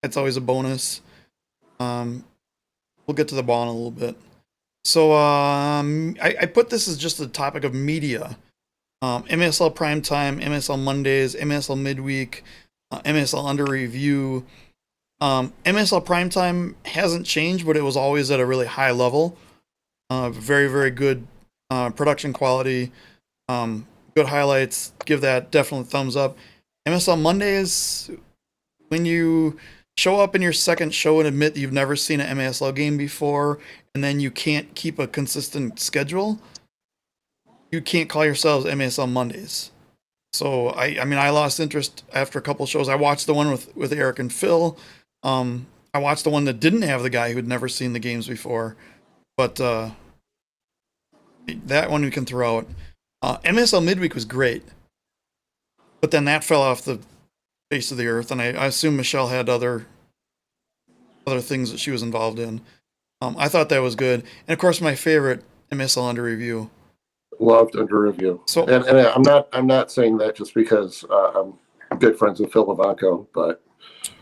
That's always a bonus. We'll get to the ball in a little bit. So I put this as just the topic of media. MASL Primetime, MASL Mondays, MASL Midweek, MASL Under Review. MASL Primetime hasn't changed, but it was always at a really high level. Very, very good production quality. Good highlights. Give that definitely thumbs up. MASL Mondays, when you show up in your second show and admit that you've never seen an MASL game before, and then you can't keep a consistent schedule, you can't call yourselves MASL Mondays. So, I mean, I lost interest after a couple shows. I watched the one with Eric and Phil. I watched the one that didn't have the guy who'd never seen the games before. But that one we can throw out. MASL Midweek was great. But then that fell off the face of the earth, and I assume Michelle had other things that she was involved in. I thought that was good, and of course my favorite, MASL Under Review. Loved Under Review. So, and I'm not saying that just because I'm good friends with Phil Levanco, but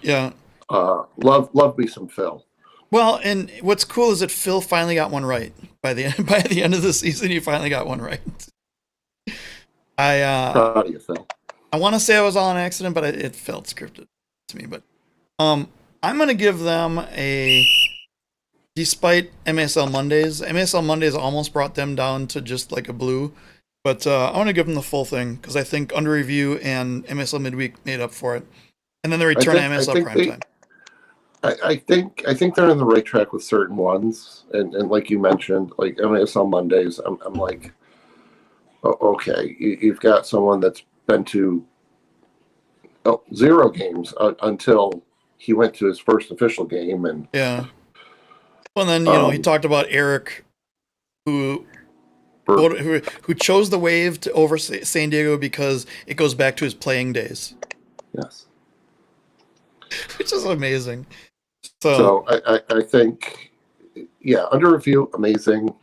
yeah, love me some Phil. Well, and what's cool is that Phil finally got one right by the end of the season. He finally got one right. Proud of you, Phil. I want to say I was all an accident, but it felt scripted to me. But I'm going to give them despite MASL Mondays almost brought them down to just like a blue. But I want to give them the full thing because I think Under Review and MASL Midweek made up for it. And then the return to MASL Primetime. I think they're on the right track with certain ones. And like you mentioned, like MASL Mondays, I'm like, Okay, you've got someone that's been to 0 games until he went to his first official game, and Yeah. Well, and then he talked about Eric, who chose the Wave to over San Diego because it goes back to his playing days. Yes, which is amazing. So I think, yeah, under review, amazing.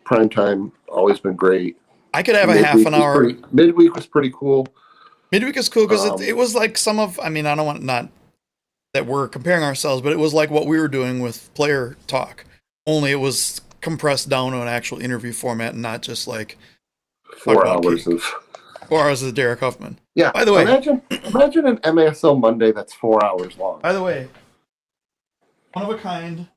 Primetime, always been great. I could have a half an hour. Midweek was pretty cool. Midweek is cool because it was like I don't want, not that we're comparing ourselves, but it was like what we were doing with player talk. Only it was compressed down to an actual interview format and not just like 4 hours of 4 hours of Derek Huffman. Yeah. By the way, imagine an MASL Monday that's 4 hours long. By the way, one of a kind,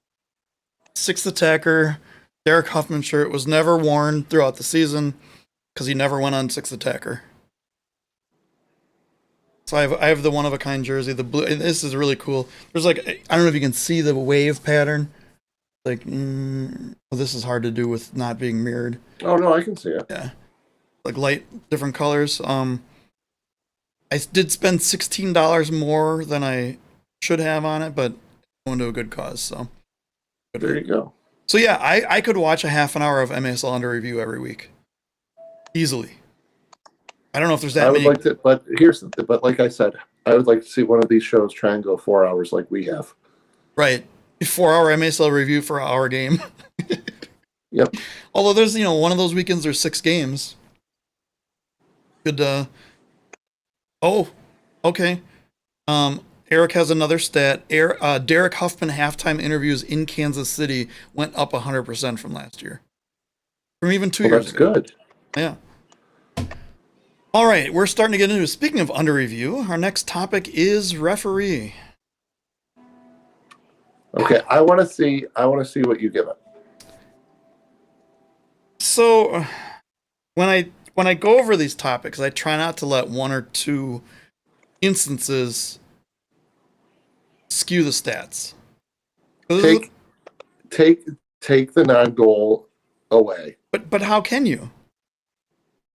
sixth attacker, Derek Huffman shirt was never worn throughout the season because he never went on sixth attacker. So I have the one of a kind jersey, the blue. And this is really cool. There's like, I don't know if you can see the wave pattern. Like, well, this is hard to do with not being mirrored. Oh no, I can see it. Yeah, like light, different colors. I did spend $16 more than I should have on it, but going to a good cause. So there you go. So yeah, I could watch a half an hour of MASL under review every week, easily. I don't know if there's that many. Like to, but like I said, I would like to see one of these shows try and go 4 hours like we have. Right, 4 hour MASL review for an hour game. Yep. Although there's one of those weekends there's 6 games. Good. Oh, okay. Eric has another stat. Derek Huffman halftime interviews in Kansas City went up 100% from last year, from even 2 years ago. That's good. Yeah. All right, we're starting to get into. Speaking of under review, our next topic is referee. Okay, I want to see what you give it. So, when I go over these topics, I try not to let one or two instances skew the stats. Take the non-goal away. But how can you?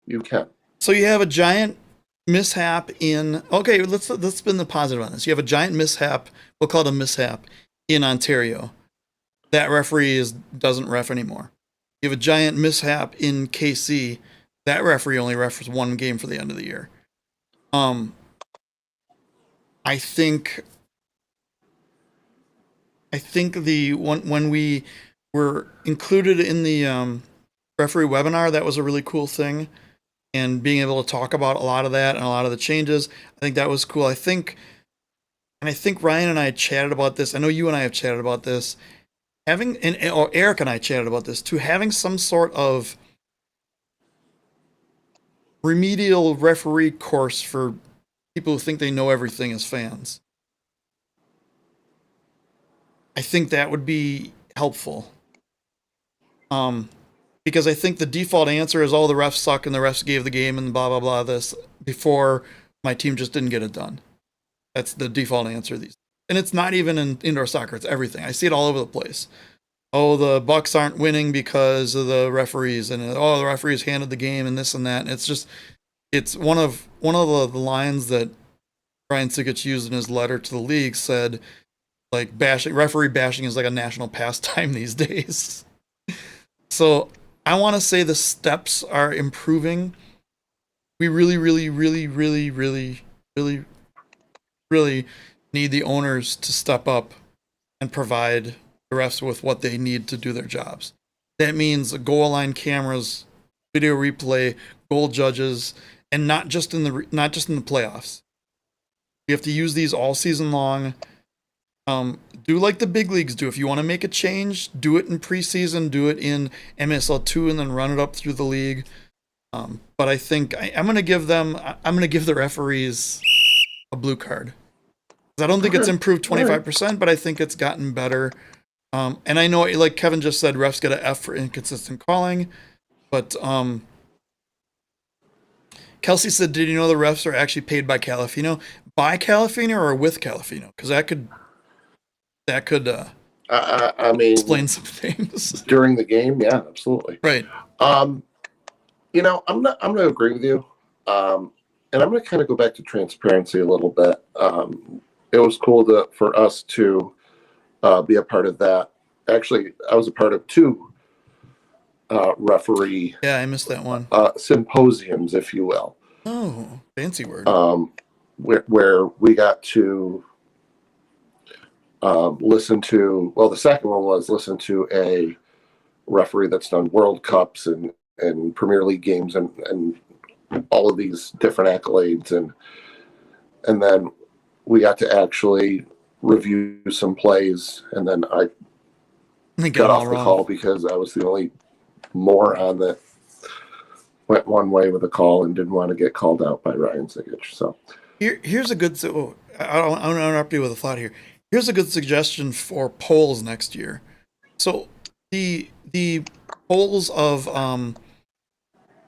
You can. So you have a giant mishap in. Okay, let's spin the positive on this. You have a giant mishap. We'll call it a mishap in Ontario. That referee doesn't ref anymore. You have a giant mishap in KC. That referee only refs one game for the end of the year. I think the one when we were included in the referee webinar, that was a really cool thing, and being able to talk about a lot of that and a lot of the changes, I think that was cool. I think Ryan and I had chatted about this. I know you and I have chatted about this. Or Eric and I chatted about this too. Having some sort of remedial referee course for people who think they know everything as fans. I think that would be helpful. Because I think the default answer is, oh, the refs suck and the refs gave the game and blah, blah, blah, this, before my team just didn't get it done. That's the default answer. And it's not even in indoor soccer, it's everything. I see it all over the place. Oh, the Bucks aren't winning because of the referees, and oh, the referees handed the game and this and that. And it's one of the lines that Brian Sikic used in his letter to the league said, like, referee bashing is like a national pastime these days. So I want to say the steps are improving. We really, really, really, really, really, really, really need the owners to step up and provide the refs with what they need to do their jobs. That means goal line cameras, video replay, goal judges, and not just in the playoffs. You have to use these all season long. Do like the big leagues do. If you want to make a change, do it in preseason, do it in MSL2, and then run it up through the league. But I think I'm going to give the referees a blue card. I don't think it's improved 25%, but I think it's gotten better. And I know, like Kevin just said, refs get an F for inconsistent calling. But Kelsey said, did you know the refs are actually paid by Calafino? By Calafino or with Calafino? Because that could I mean, explain some things during the game. Yeah, absolutely. Right. I'm not. I'm going to agree with you, and I'm going to kind of go back to transparency a little bit. It was cool for us to be a part of that. Actually, I was a part of two referee Yeah, I missed that one. symposiums, if you will. Oh, fancy word. Where we got to listen to. Well, the second one was listen to a referee that's done World Cups and Premier League games and all of these different accolades, and then we got to actually review some plays, and then I got off the call because I was the only moron that went one way with a call and didn't want to get called out by Ryan Ziggich. So here's a good. I don't want to interrupt you with a thought here. Here's a good suggestion for polls next year. So the polls of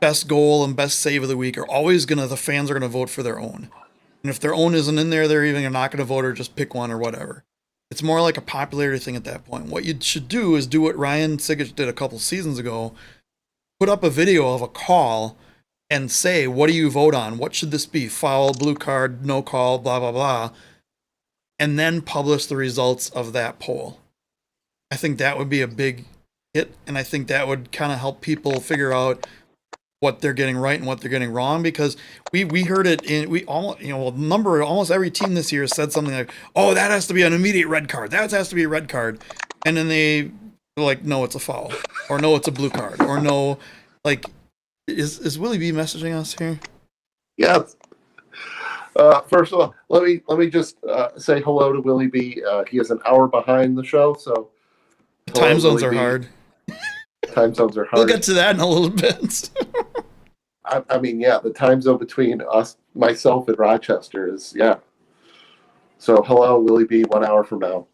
best goal and best save of the week are always the fans are gonna vote for their own. And if their own isn't in there, they're even not gonna vote or just pick one or whatever. It's more like a popularity thing at that point. What you should do is do what Ryan Ziggich did a couple seasons ago. Put up a video of a call and say, what do you vote on? What should this be? Foul, blue card, no call, blah, blah, blah. And then publish the results of that poll. I think that would be a big hit, and I think that would kind of help people figure out what they're getting right and what they're getting wrong, because we heard it in almost every team this year said something like, oh, that has to be an immediate red card, that has to be a red card, and then they were like, no, it's a foul, or no, it's a blue card, or no, like, is Willie B messaging us here? Yeah. First of all, let me just say hello to Willie B. He is an hour behind the show, so time zones are hard. Time zones are hard. We'll get to that in a little bit. I mean, yeah, the time zone between myself and Rochester is, yeah. So, hello, Willie B. 1 hour from now.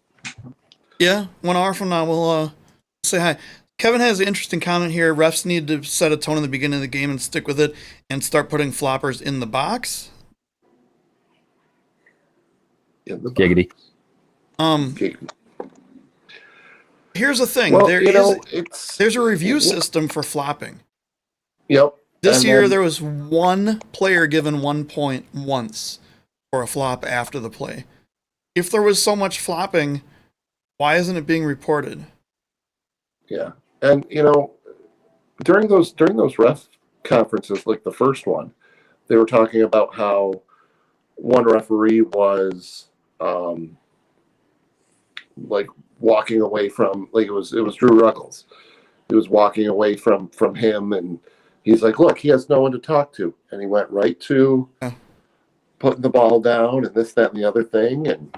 Yeah, 1 hour from now, we'll say hi. Kevin has an interesting comment here. Refs need to set a tone in the beginning of the game and stick with it and start putting floppers in the box. Giggity. Giggity. Here's the thing. Well, there's a review system for flopping. Yep. This year, there was one player given 1 point once for a flop after the play. If there was so much flopping, why isn't it being reported? Yeah, and during those ref conferences, like the first one, they were talking about how one referee was like walking away from, like it was Drew Ruggles. He was walking away from him, and he's like, look, he has no one to talk to, and he went right to putting the ball down and this, that, and the other thing, and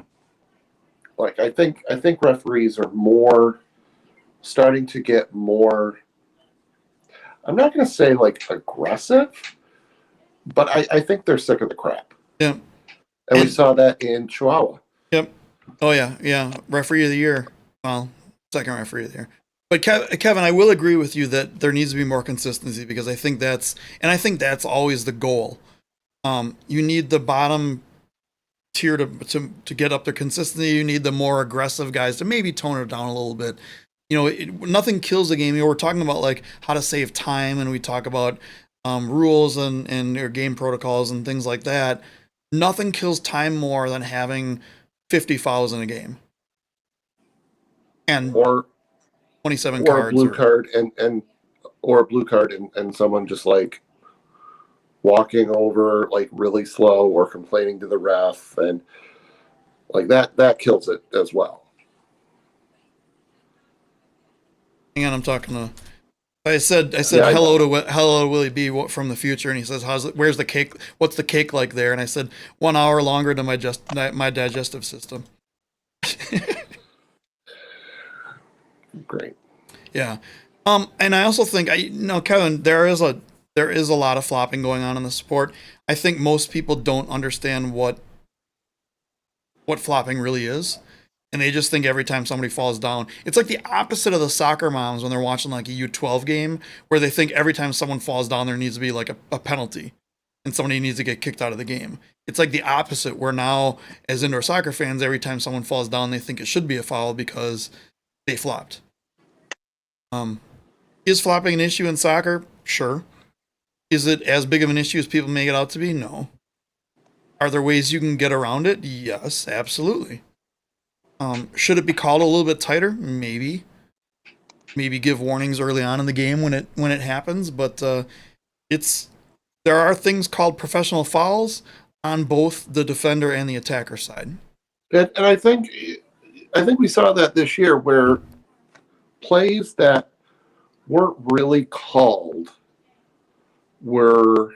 like I think referees are starting to get more. I'm not going to say like aggressive, but I think they're sick of the crap. Yeah, and we saw that in Chihuahua. Yep. Oh yeah. Referee of the year. Well, second referee of the year. But Kevin, I will agree with you that there needs to be more consistency, because I think that's always the goal. You need the bottom tier to get up their consistency. You need the more aggressive guys to maybe tone it down a little bit. Nothing kills the game. We're talking about like how to save time, and we talk about rules and your game protocols and things like that. Nothing kills time more than having 50 fouls in a game, and or 27 or cards, a blue card or a blue card and someone just like walking over like really slow or complaining to the ref, and like that kills it as well. Hang on, I'm talking to. I said hello to Willie B from the future, and he says, where's the cake? What's the cake like there? And I said 1 hour longer than my digestive system. Great. Yeah. And I also think Kevin, there is a lot of flopping going on in the sport. I think most people don't understand what flopping really is. And they just think every time somebody falls down, it's like the opposite of the soccer moms when they're watching like a U12 game, where they think every time someone falls down, there needs to be like a penalty and somebody needs to get kicked out of the game. It's like the opposite, where now as indoor soccer fans, every time someone falls down, they think it should be a foul because they flopped. Is flopping an issue in soccer? Sure. Is it as big of an issue as people make it out to be? No. Are there ways you can get around it? Yes, absolutely. Should it be called a little bit tighter? Maybe. Maybe give warnings early on in the game when it happens, but there are things called professional fouls on both the defender and the attacker side. And I think we saw that this year where plays that weren't really called where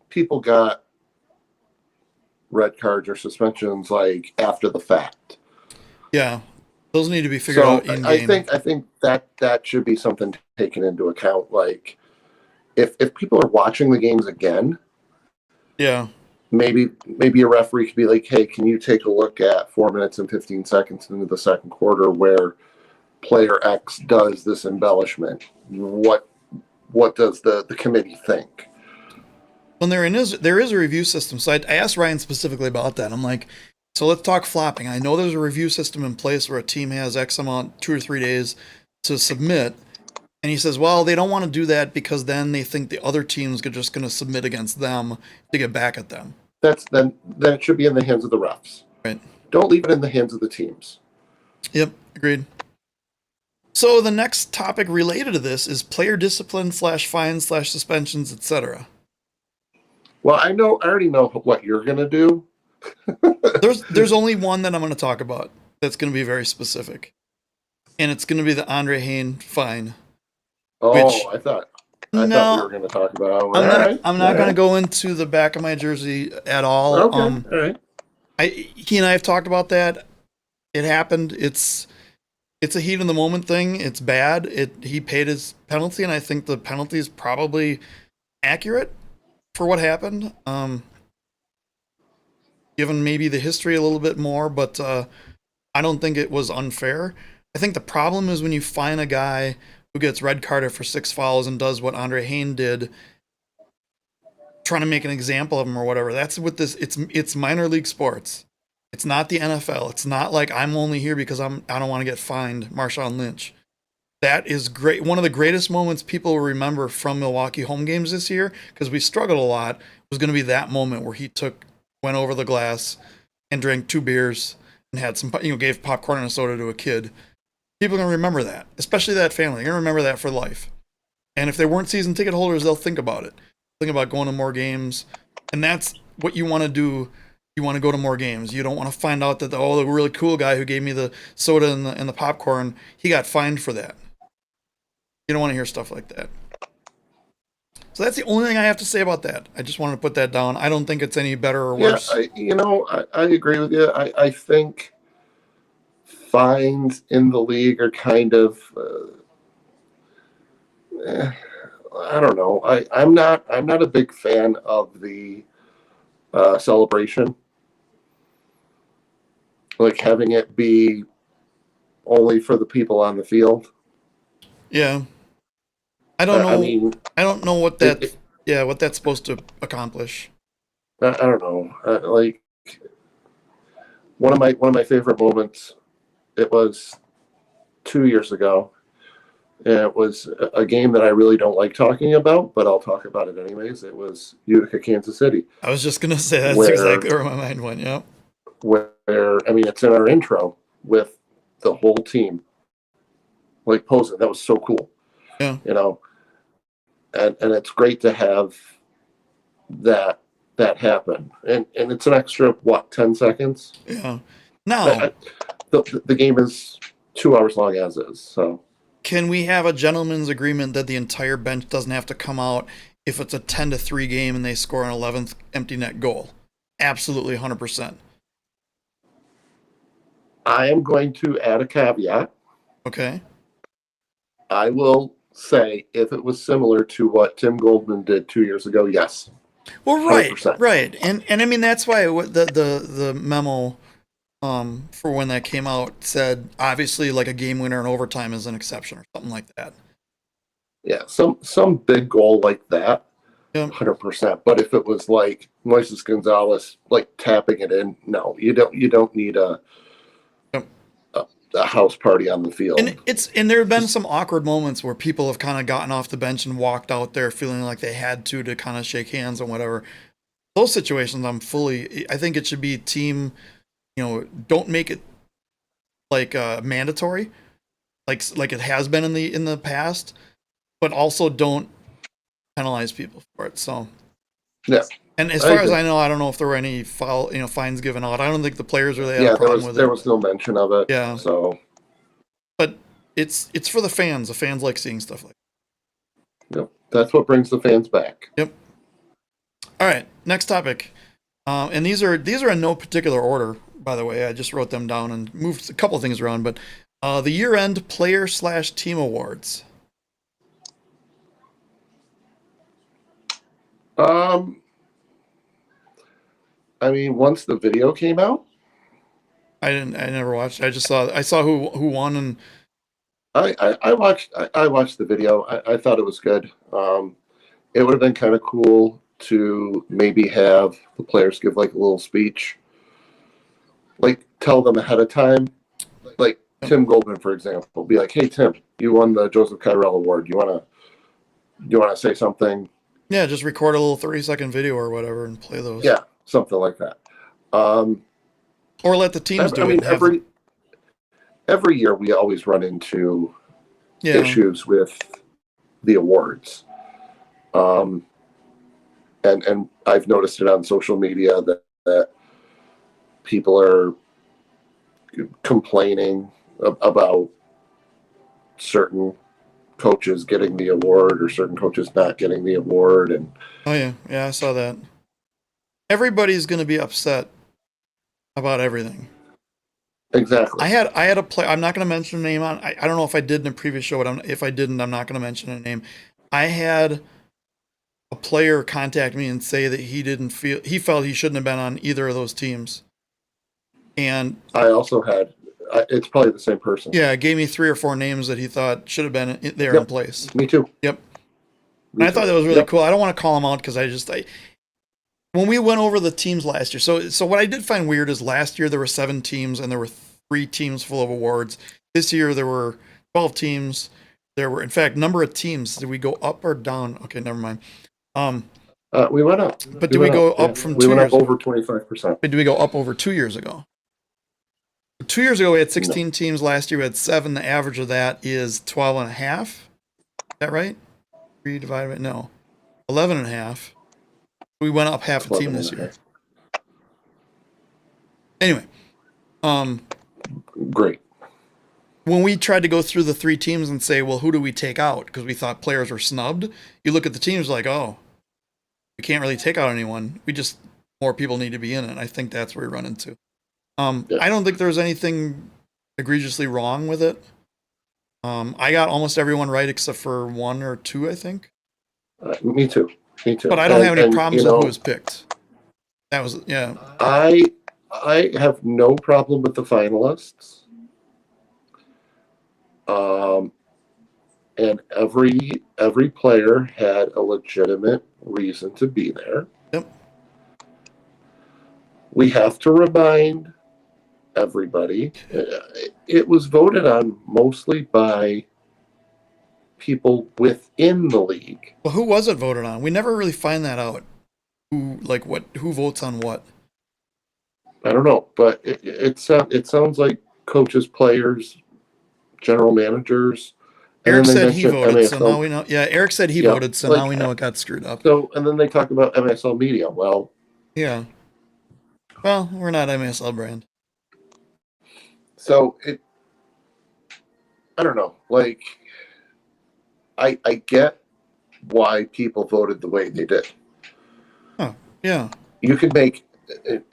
people got red cards or suspensions like after the fact. Yeah, those need to be figured out in game. I think that should be something taken into account. Like if people are watching the games again, yeah, maybe a referee could be like, hey, can you take a look at 4 minutes and 15 seconds into the second quarter where player X does this embellishment? What does the committee think? Well, there is a review system. So I asked Ryan specifically about that. I'm like, so let's talk flopping. I know there's a review system in place where a team has X amount, 2 or 3 days to submit. And he says, well, they don't want to do that because then they think the other team's just going to submit against them to get back at them. Then it should be in the hands of the refs. Right. Don't leave it in the hands of the teams. Yep, agreed. So the next topic related to this is player discipline / fines / suspensions, etc. Well, I already know what you're going to do. There's only one that I'm going to talk about that's going to be very specific. And it's going to be the Andre Hayne fine. Oh, I thought we were going to talk about. I'm not going to go into the back of my jersey at all. Okay, all right. He and I have talked about that. It happened. It's a heat of the moment thing. It's bad. He paid his penalty, and I think the penalty is probably accurate for what happened. Given maybe the history a little bit more, but I don't think it was unfair. I think the problem is when you find a guy who gets red carded for 6 fouls and does what Andre Hayne did, trying to make an example of him or whatever. That's what this. It's minor league sports. It's not the NFL. It's not like I'm only here because I don't want to get fined, Marshawn Lynch. That is great. One of the greatest moments people will remember from Milwaukee home games this year, because we struggled a lot, was going to be that moment where he went over the glass and drank 2 beers and had some, gave popcorn and a soda to a kid. People are going to remember that, especially that family. They're going to remember that for life. And if they weren't season ticket holders, they'll think about it. Think about going to more games. And that's what you want to do. You want to go to more games. You don't want to find out that the really cool guy who gave me the soda and the popcorn, he got fined for that. You don't want to hear stuff like that. So that's the only thing I have to say about that. I just wanted to put that down. I don't think it's any better or worse. Yeah, I agree with you. I think fines in the league are kind of, I don't know. I'm not a big fan of the celebration, like having it be only for the people on the field. Yeah, I don't know. I don't know what what that's supposed to accomplish. I don't know. Like one of my favorite moments. It was 2 years ago. It was a game that I really don't like talking about, but I'll talk about it anyways. It was Utica, Kansas City. I was just gonna say that's exactly where my mind went. Yeah. Where it's in our intro with the whole team, like posing. That was so cool. Yeah. And it's great to have that happen. And it's an extra 10 seconds. Yeah. Now the game is 2 hours long as is. So. Can we have a gentleman's agreement that the entire bench doesn't have to come out if it's a 10-3 game and they score an 11th empty net goal? Absolutely, 100%. I am going to add a caveat. Okay. I will say if it was similar to what Tim Goldman did 2 years ago, yes. Well, right, 100%. Right, and I mean that's why the memo for when that came out said obviously like a game winner in overtime is an exception or something like that. Yeah, some big goal like that, 100%. But if it was like Moises Gonzalez like tapping it in, no, you don't need a a house party on the field. And there have been some awkward moments where people have kind of gotten off the bench and walked out there feeling like they had to kind of shake hands and whatever. Those situations, I think it should be team, don't make it like mandatory, like it has been in the past, but also don't penalize people for it. So yeah. And as far as I know, I don't know if there were any fines given out. I don't think the players really had a problem with it. There was no mention of it. Yeah. So, but it's for the fans. The fans like seeing stuff like that. Yep. That's what brings the fans back. Yep. All right, next topic. And these are in no particular order, by the way. I just wrote them down and moved a couple of things around, but the year-end player/team awards. I mean, once the video came out, I never watched. I saw who won, and I watched the video. I thought it was good. It would have been kind of cool to maybe have the players give like a little speech, like tell them ahead of time, like Tim Goldman, for example, be like, "Hey Tim, you won the Joseph Kyrell Award. You wanna say something?" Yeah, just record a little 30-second video or whatever and play those. Yeah, something like that. Or let the teams do it. I mean, every year we always run into issues with the awards. And I've noticed it on social media that people are complaining about certain coaches getting the award or certain coaches not getting the award. And I saw that. Everybody's going to be upset about everything. Exactly. I had a play. I'm not going to mention a name on. I don't know if I did in a previous show, but if I didn't, I'm not going to mention a name. I had a player contact me and say that he felt he shouldn't have been on either of those teams. And I also had. It's probably the same person. Yeah, gave me 3 or 4 names that he thought should have been there in place. Me too. Yep. And I thought that was really cool. I don't want to call him out because when we went over the teams last year, so what I did find weird is last year there were 7 teams and there were 3 teams full of awards. This year there were 12 teams. There were, in fact, number of teams. Did we go up or down? Okay, never mind. We went up. But did we go up from 2 years? We went up over 25%. Did we go up over 2 years ago? 2 years ago we had 16 teams. Last year we had 7. The average of that is 12 and a half. Is that right? 3 divided by 11 and a half. We went up half a team this year. Anyway, great. When we tried to go through the 3 teams and say, well, who do we take out? Because we thought players were snubbed. You look at the teams like, oh, we can't really take out anyone. More people need to be in it. I think that's where we run into. I don't think there's anything egregiously wrong with it. I got almost everyone right except for 1 or 2, I think. Me too. But I don't have any problems with who was picked. That was I have no problem with the finalists. And every player had a legitimate reason to be there. Yep. We have to remind everybody, it was voted on mostly by people within the league. Well, who was it voted on? We never really find that out. Who votes on what? I don't know, but it sounds like coaches, players, general managers. Eric said he voted, so now we know. Yeah, Eric said he voted, so now we know it got screwed up. So, and then they talk about MASL media. Well, yeah. Well, we're not MASL brand. So I don't know. Like, I get why people voted the way they did. Oh, yeah. You can make,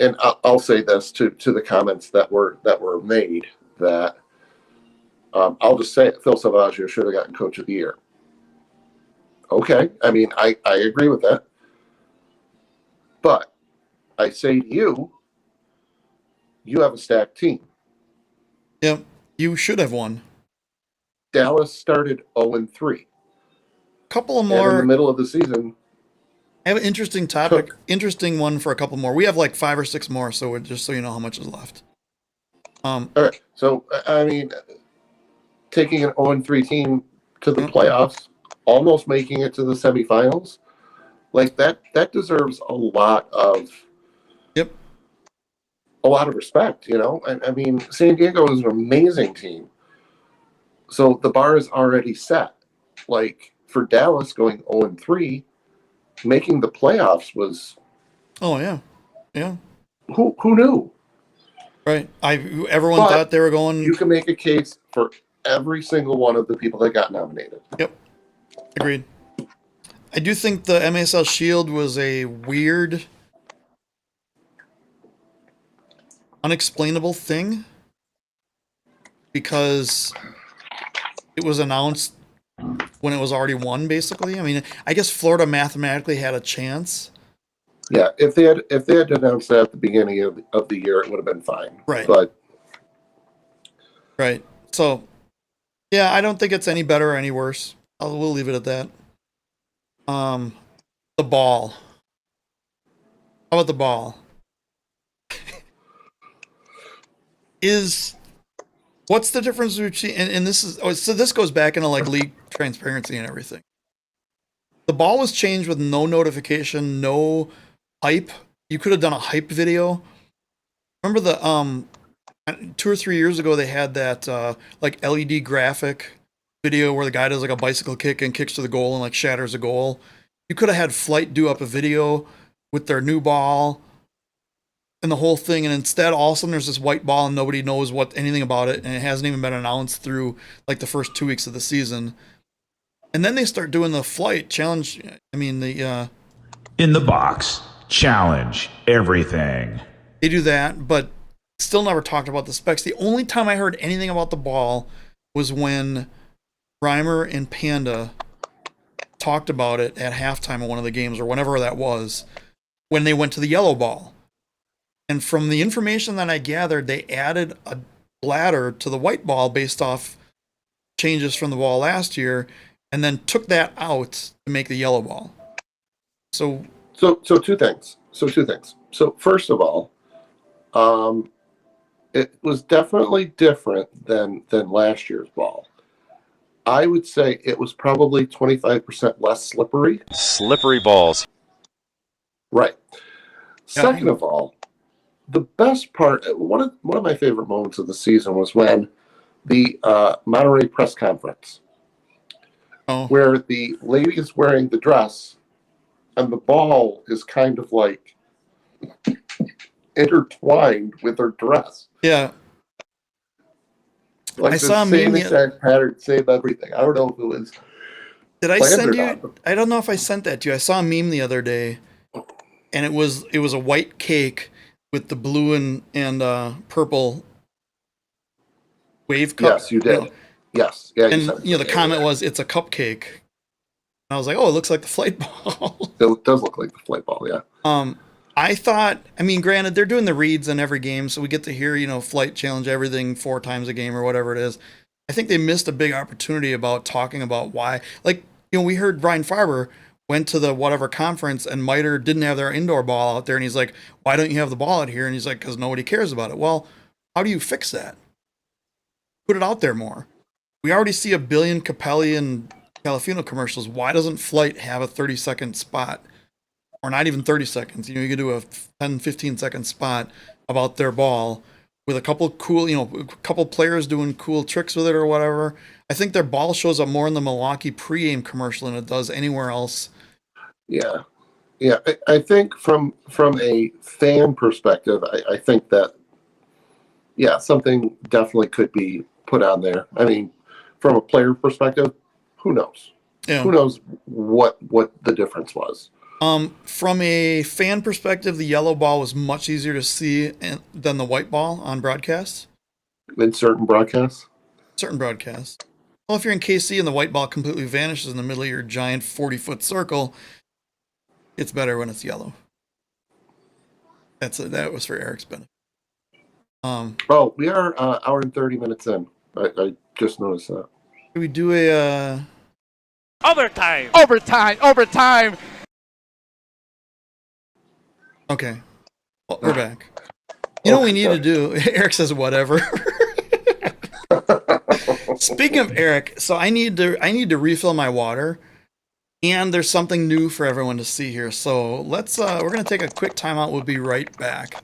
and I'll say this to the comments that were made, that I'll just say it, Phil Salvaggio should have gotten Coach of the Year. Okay, I mean, I agree with that. But I say to you, you have a stacked team. Yep, you should have won. Dallas started 0-3. Couple of more. And in the middle of the season. I have an interesting topic. Interesting one for a couple more. We have like 5 or 6 more, so just so you know how much is left. All right. So, I mean, taking an 0-3 team to the playoffs, almost making it to the semifinals, like that deserves a lot of respect, you know. I mean, San Diego is an amazing team, so the bar is already set. Like for Dallas going 0-3, making the playoffs was who knew? Right. Everyone thought they were going. You can make a case for every single one of the people that got nominated. Yep. Agreed. I do think the MASL Shield was a weird, unexplainable thing because it was announced when it was already won, basically. I mean, I guess Florida mathematically had a chance. Yeah, if they had announced that at the beginning of the year, it would have been fine. Right. But right. So, yeah, I don't think it's any better or any worse. We'll leave it at that. The ball. How about the ball? What's the difference between, and this is, so this goes back into like league transparency and everything. The ball was changed with no notification, no hype. You could have done a hype video. Remember the 2 or 3 years ago they had that like LED graphic video where the guy does like a bicycle kick and kicks to the goal and like shatters a goal. You could have had Flight do up a video with their new ball and the whole thing, and instead all of a sudden there's this white ball and nobody knows anything about it, and it hasn't even been announced through like the first 2 weeks of the season. And then they start doing the Flight challenge. I mean, the In the Box challenge everything. They do that, but still never talked about the specs. The only time I heard anything about the ball was when Reimer and Panda talked about it at halftime of one of the games or whenever that was, when they went to the yellow ball. And from the information that I gathered, they added a bladder to the white ball based off changes from the ball last year, and then took that out to make the yellow ball. So two things. So first of all, it was definitely different than last year's ball. I would say it was probably 25% less slippery. Slippery balls. Right. Second of all, the best part, one of my favorite moments of the season was when the Monterey press conference, where the lady is wearing the dress and the ball is kind of like intertwined with her dress. Yeah. Like I saw a same meme. exact pattern, same everything. I don't know if it was. Did I send you? I don't know if I sent that to you. I saw a meme the other day, and it was a white cake with the blue and purple wave cup. Yes, you did. You know? Yes. Yeah. And the comment was, "It's a cupcake." And I was like, "Oh, it looks like the Flight ball." It does look like the Flight ball. Yeah. I thought, I mean, granted, they're doing the reads in every game, so we get to hear, Flight challenge everything 4 times a game or whatever it is. I think they missed a big opportunity about talking about why. Like, we heard Brian Farber went to the whatever conference and Miter didn't have their indoor ball out there, and he's like, "Why don't you have the ball out here?" And he's like, "Because nobody cares about it." Well, how do you fix that? Put it out there more. We already see a billion Capelli and Calafino commercials. Why doesn't Flight have a 30-second spot? Or not even 30 seconds. You could do a 10, 15-second spot about their ball with a couple cool, a couple players doing cool tricks with it or whatever. I think their ball shows up more in the Milwaukee pregame commercial than it does anywhere else. Yeah. Yeah. I think from a fan perspective, I think that, yeah, something definitely could be put on there. I mean, from a player perspective, who knows? Yeah. Who knows what the difference was? From a fan perspective, the yellow ball was much easier to see than the white ball on broadcasts. In certain broadcasts? Certain broadcasts. Well, if you're in KC and the white ball completely vanishes in the middle of your giant 40-foot circle, it's better when it's yellow. That was for Eric's benefit. We are hour and 30 minutes in. I just noticed that. Can we do a Overtime. Okay. Well, we're back. You know what we need to do? Eric says whatever. Speaking of Eric, so I need to refill my water, and there's something new for everyone to see here. So let's we're gonna take a quick timeout. We'll be right back.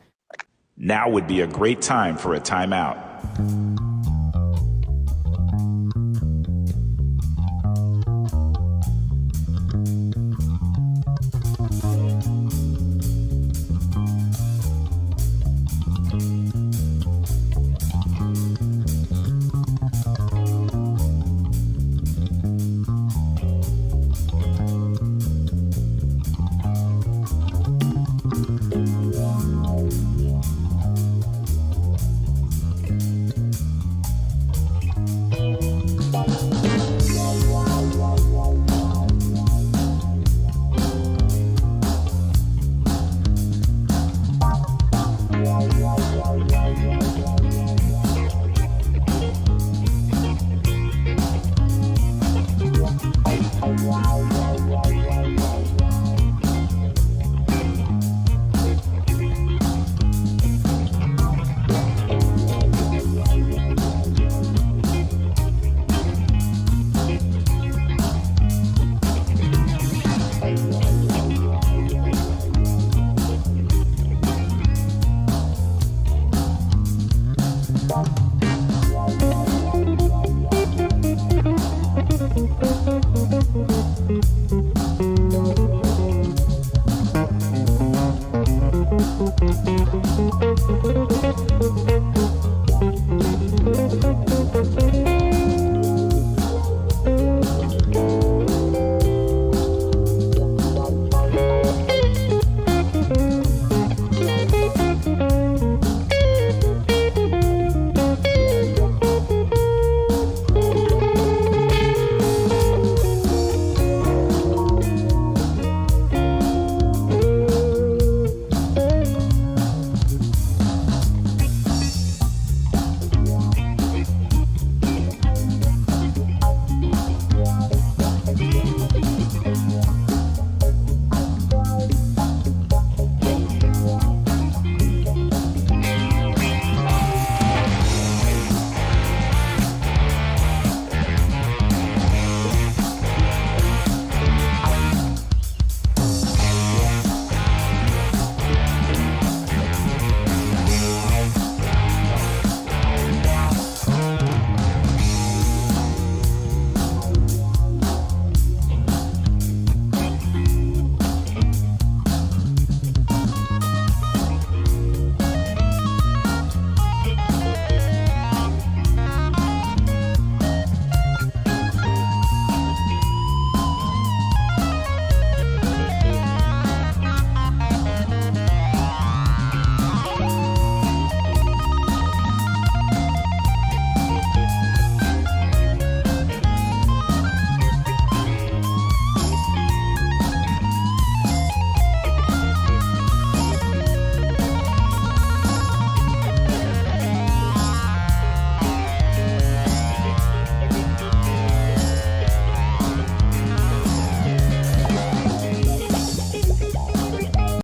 Now would be a great time for a timeout.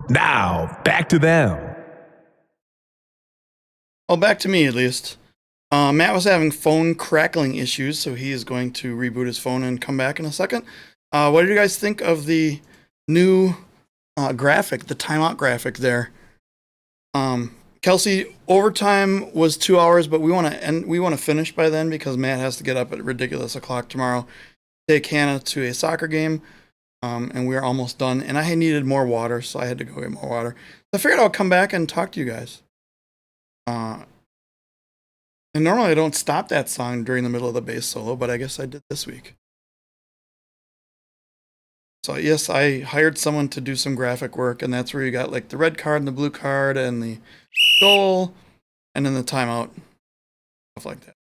Now, back to them. Well, back to me at least. Matt was having phone crackling issues, so he is going to reboot his phone and come back in a second. What did you guys think of the new graphic, the timeout graphic there? Kelsey, overtime was 2 hours, but we want to finish by then because Matt has to get up at ridiculous o'clock tomorrow, take Hannah to a soccer game, and we're almost done. And I needed more water, so I had to go get more water. So I figured I'll come back and talk to you guys. And normally I don't stop that song during the middle of the bass solo, but I guess I did this week. So yes, I hired someone to do some graphic work, and that's where you got like the red card and the blue card and the goal, and then the timeout, stuff like that.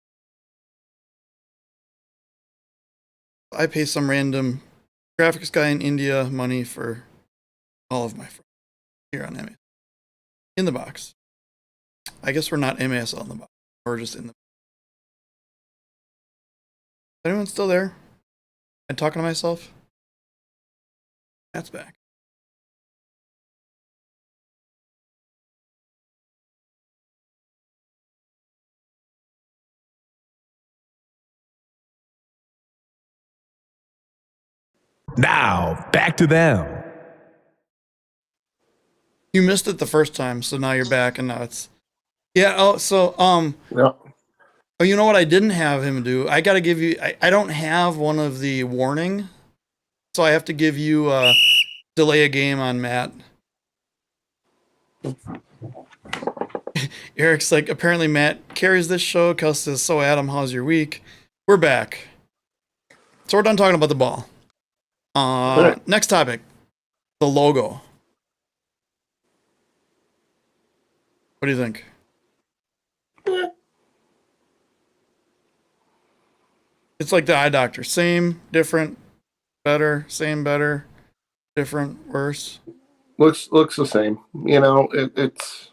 I pay some random graphics guy in India money for all of my friends here on MASL. In the box. I guess we're not MASL in the box. We're just in the box. Anyone still there? I'm talking to myself? That's back. Now, back to them. You missed it the first time, so now you're back, and now it's yeah. Oh, so Yeah. oh, you know what I didn't have him do? I got to give you. I don't have one of the warning, so I have to give you delay a game on Matt. Eric's like, apparently Matt carries this show. Kel says, so Adam, how's your week? We're back. So we're done talking about the ball. Right. Next topic, the logo. What do you think? It's like the eye doctor. Same, different, better, same, better, different, worse. Looks the same. It's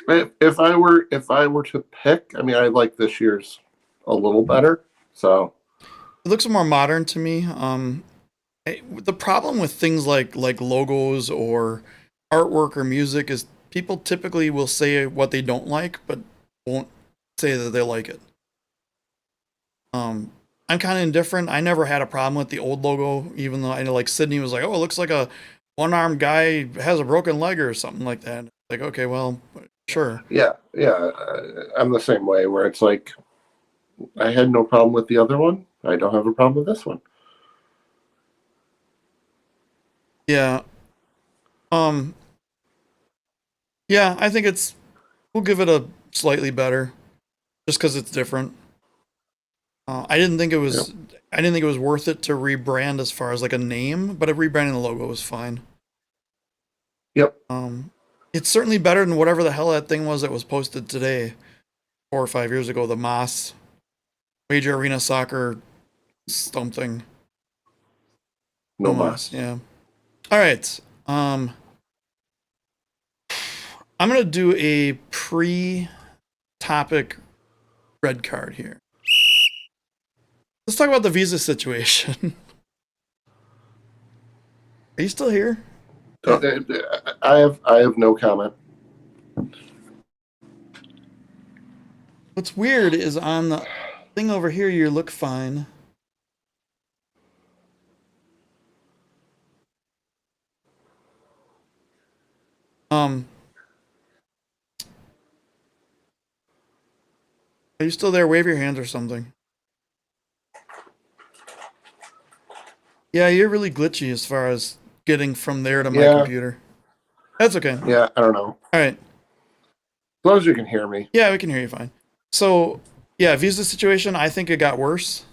if I were to pick, I mean, I like this year's a little better. So It looks more modern to me. The problem with things like logos or artwork or music is people typically will say what they don't like, but won't say that they like it. I'm kind of indifferent. I never had a problem with the old logo, even though I know like Sydney was like, "Oh, it looks like a one-armed guy has a broken leg or something like that." Like, okay, well, sure. yeah, I'm the same way. Where it's like, I had no problem with the other one. I don't have a problem with this one. Yeah. Yeah, I think we'll give it a slightly better, just because it's different. I didn't think it was. Yep. I didn't think it was worth it to rebrand as far as like a name, but rebranding the logo was fine. Yep. It's certainly better than whatever the hell that thing was that was posted today, 4 or 5 years ago. The MASL, Major Arena Soccer, something. No mas. Yeah. All right. I'm gonna do a pre-topic red card here. Let's talk about the visa situation. Are you still here? I have no comment. What's weird is on the thing over here, you look fine. Are you still there? Wave your hands or something. Yeah, you're really glitchy as far as getting from there to my computer. That's okay. Yeah, I don't know. All right. As long as you can hear me. Yeah, we can hear you fine. So, yeah, visa situation, I think it got worse.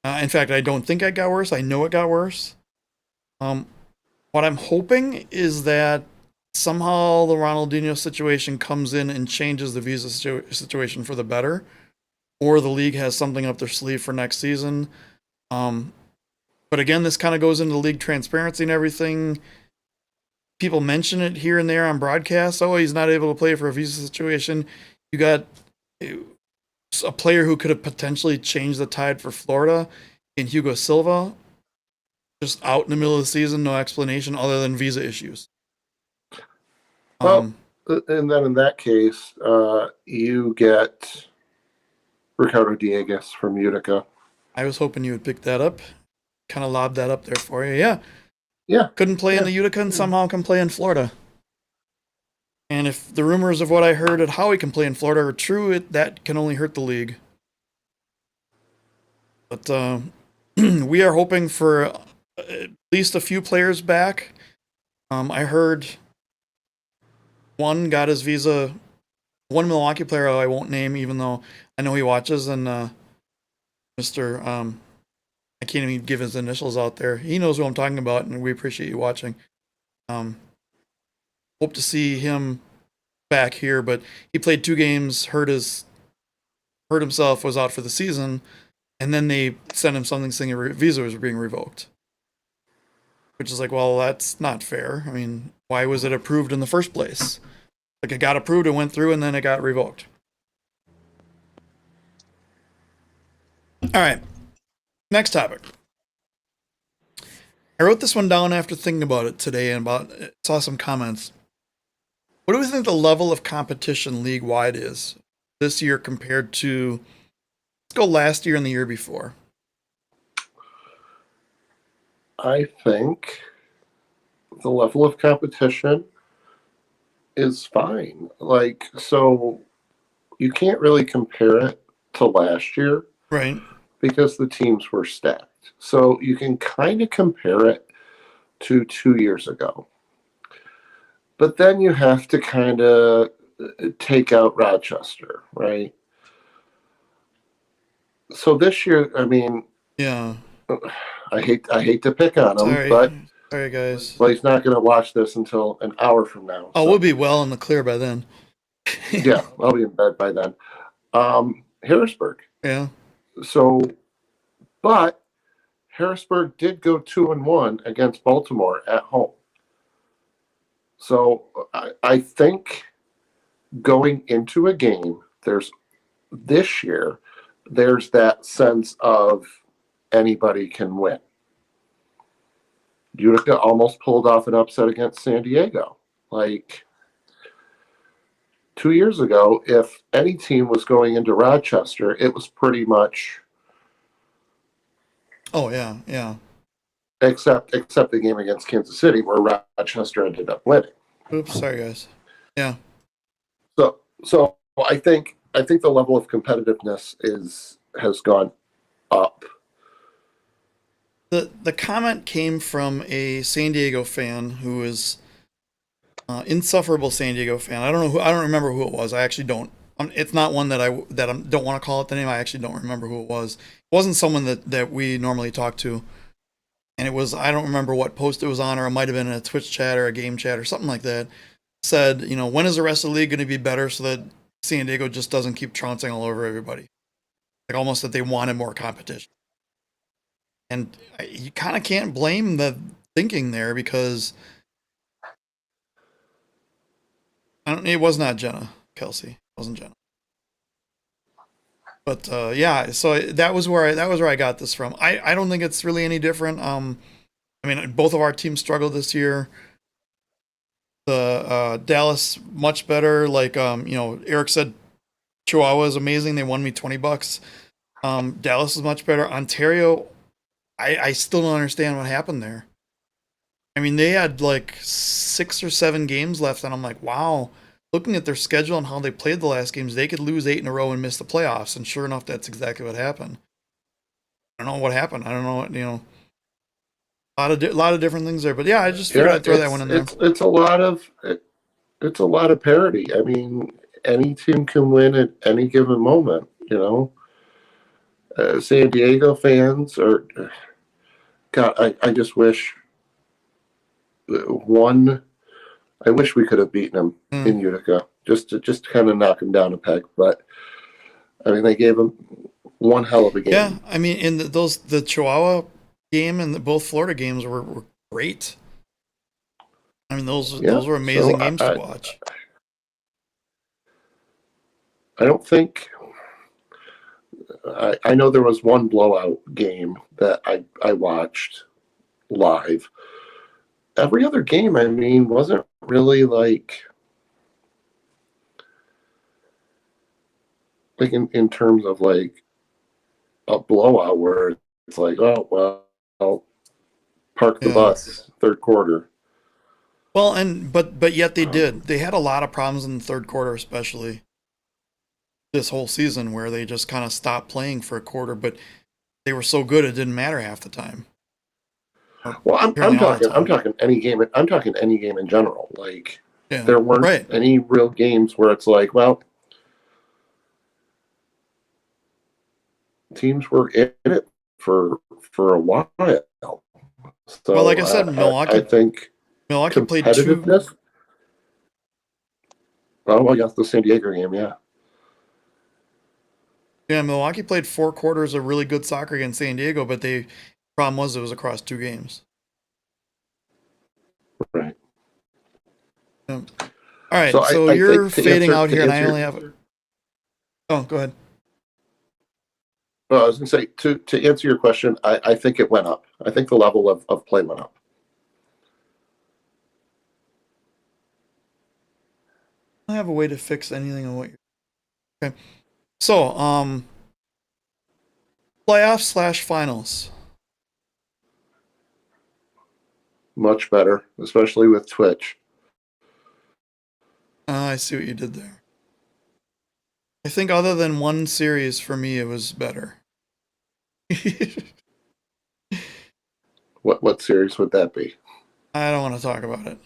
In fact, I don't think it got worse. I know it got worse. What I'm hoping is that somehow the Ronaldinho situation comes in and changes the visa situation for the better, or the league has something up their sleeve for next season. But again, this kind of goes into league transparency and everything. People mention it here and there on broadcasts. Oh, he's not able to play for a visa situation. You got a player who could have potentially changed the tide for Florida in Hugo Silva, just out in the middle of the season, no explanation other than visa issues. Well, and then in that case, you get Ricardo Dieguez from Utica. I was hoping you would pick that up. Kind of lobbed that up there for you. Yeah. Yeah. Couldn't play in the Utica and somehow can play in Florida. And if the rumors of what I heard at how he can play in Florida are true, that can only hurt the league. But we are hoping for at least a few players back. I heard one got his visa. One Milwaukee player I won't name, even though I know he watches, and Mr. I can't even give his initials out there. He knows who I'm talking about, and we appreciate you watching. Hope to see him back here, but he played 2 games, hurt himself, was out for the season, and then they sent him something saying his visa was being revoked. Which is like, well, that's not fair. I mean, why was it approved in the first place? Like, it got approved, it went through, and then it got revoked. All right. Next topic. I wrote this one down after thinking about it today and saw some comments. What do we think the level of competition league-wide is this year compared to Let's go last year and the year before. I think the level of competition is fine. Like, so you can't really compare it to last year Right. because the teams were stacked. So you can kind of compare it to 2 years ago. But then you have to kind of take out Rochester, right? So this year, I mean, Yeah. I hate to pick on him, Sorry. but Sorry, guys. well, he's not going to watch this until an hour from now. Oh, so. we'll be well in the clear by then. Yeah, I'll be in bed by then. Harrisburg. Yeah. So, but Harrisburg did go 2-1 against Baltimore at home. So I think going into a game, this year, there's that sense of anybody can win. Utica almost pulled off an upset against San Diego. Like 2 years ago, if any team was going into Rochester, it was pretty much Oh, yeah. Yeah. except the game against Kansas City where Rochester ended up winning. Oops. Sorry, guys. Yeah. So I think the level of competitiveness has gone up. The comment came from a San Diego fan who is insufferable San Diego fan. I don't know who. I don't remember who it was. I actually don't. It's not one that I don't want to call it the name. I actually don't remember who it was. It wasn't someone that we normally talk to, and it was, I don't remember what post it was on, or it might have been a Twitch chat or a game chat or something like that. Said, when is the rest of the league going to be better so that San Diego just doesn't keep trouncing all over everybody? Like almost that they wanted more competition. And you kind of can't blame the thinking there because it was not Jenna Kelsey. It wasn't Jenna. But yeah, so that was where I got this from. I don't think it's really any different. I mean, both of our teams struggled this year. The Dallas much better. Like Eric said, Chihuahua is amazing. They won me $20. Dallas is much better. Ontario, I still don't understand what happened there. I mean, they had like 6 or 7 games left, and I'm like, wow. Looking at their schedule and how they played the last games, they could lose 8 in a row and miss the playoffs. And sure enough, that's exactly what happened. I don't know what happened. I don't know what, a lot of different things there. But yeah, I just figured I'd throw that one in there. It's a lot of parity. I mean, any team can win at any given moment. San Diego fans are. God, I just wish I wish we could have beaten them in Utica, just to kind of knock them down a peg. But I mean, they gave them one hell of a game. Yeah, I mean, in the Chihuahua game and both Florida games were great. I mean, those were amazing games to watch. I don't think. I know there was one blowout game that I watched live. Every other game, I mean, wasn't really like in terms of like a blowout where it's like, oh well, park the bus, third quarter. Well, but yet they did. They had a lot of problems in the third quarter, especially this whole season, where they just kind of stopped playing for a quarter, but they were so good it didn't matter half the time. Well, I'm talking any game. I'm talking any game in general. Like there weren't any real games where it's like, well, teams were in it for a while. So, well, like I said, Milwaukee. I think Milwaukee played 2. Oh, well, yes, the San Diego game, yeah. Yeah, Milwaukee played 4 quarters of really good soccer against San Diego, but the problem was it was across 2 games. Right. Yeah. All right, so you're fading out here, and I only have. Oh, go ahead. Well, I was going to say, to answer your question, I think it went up. I think the level of play went up. I don't have a way to fix anything on what you're. Okay. So, Playoffs/finals. Much better, especially with Twitch. I see what you did there. I think other than one series, for me, it was better. What series would that be? I don't want to talk about it.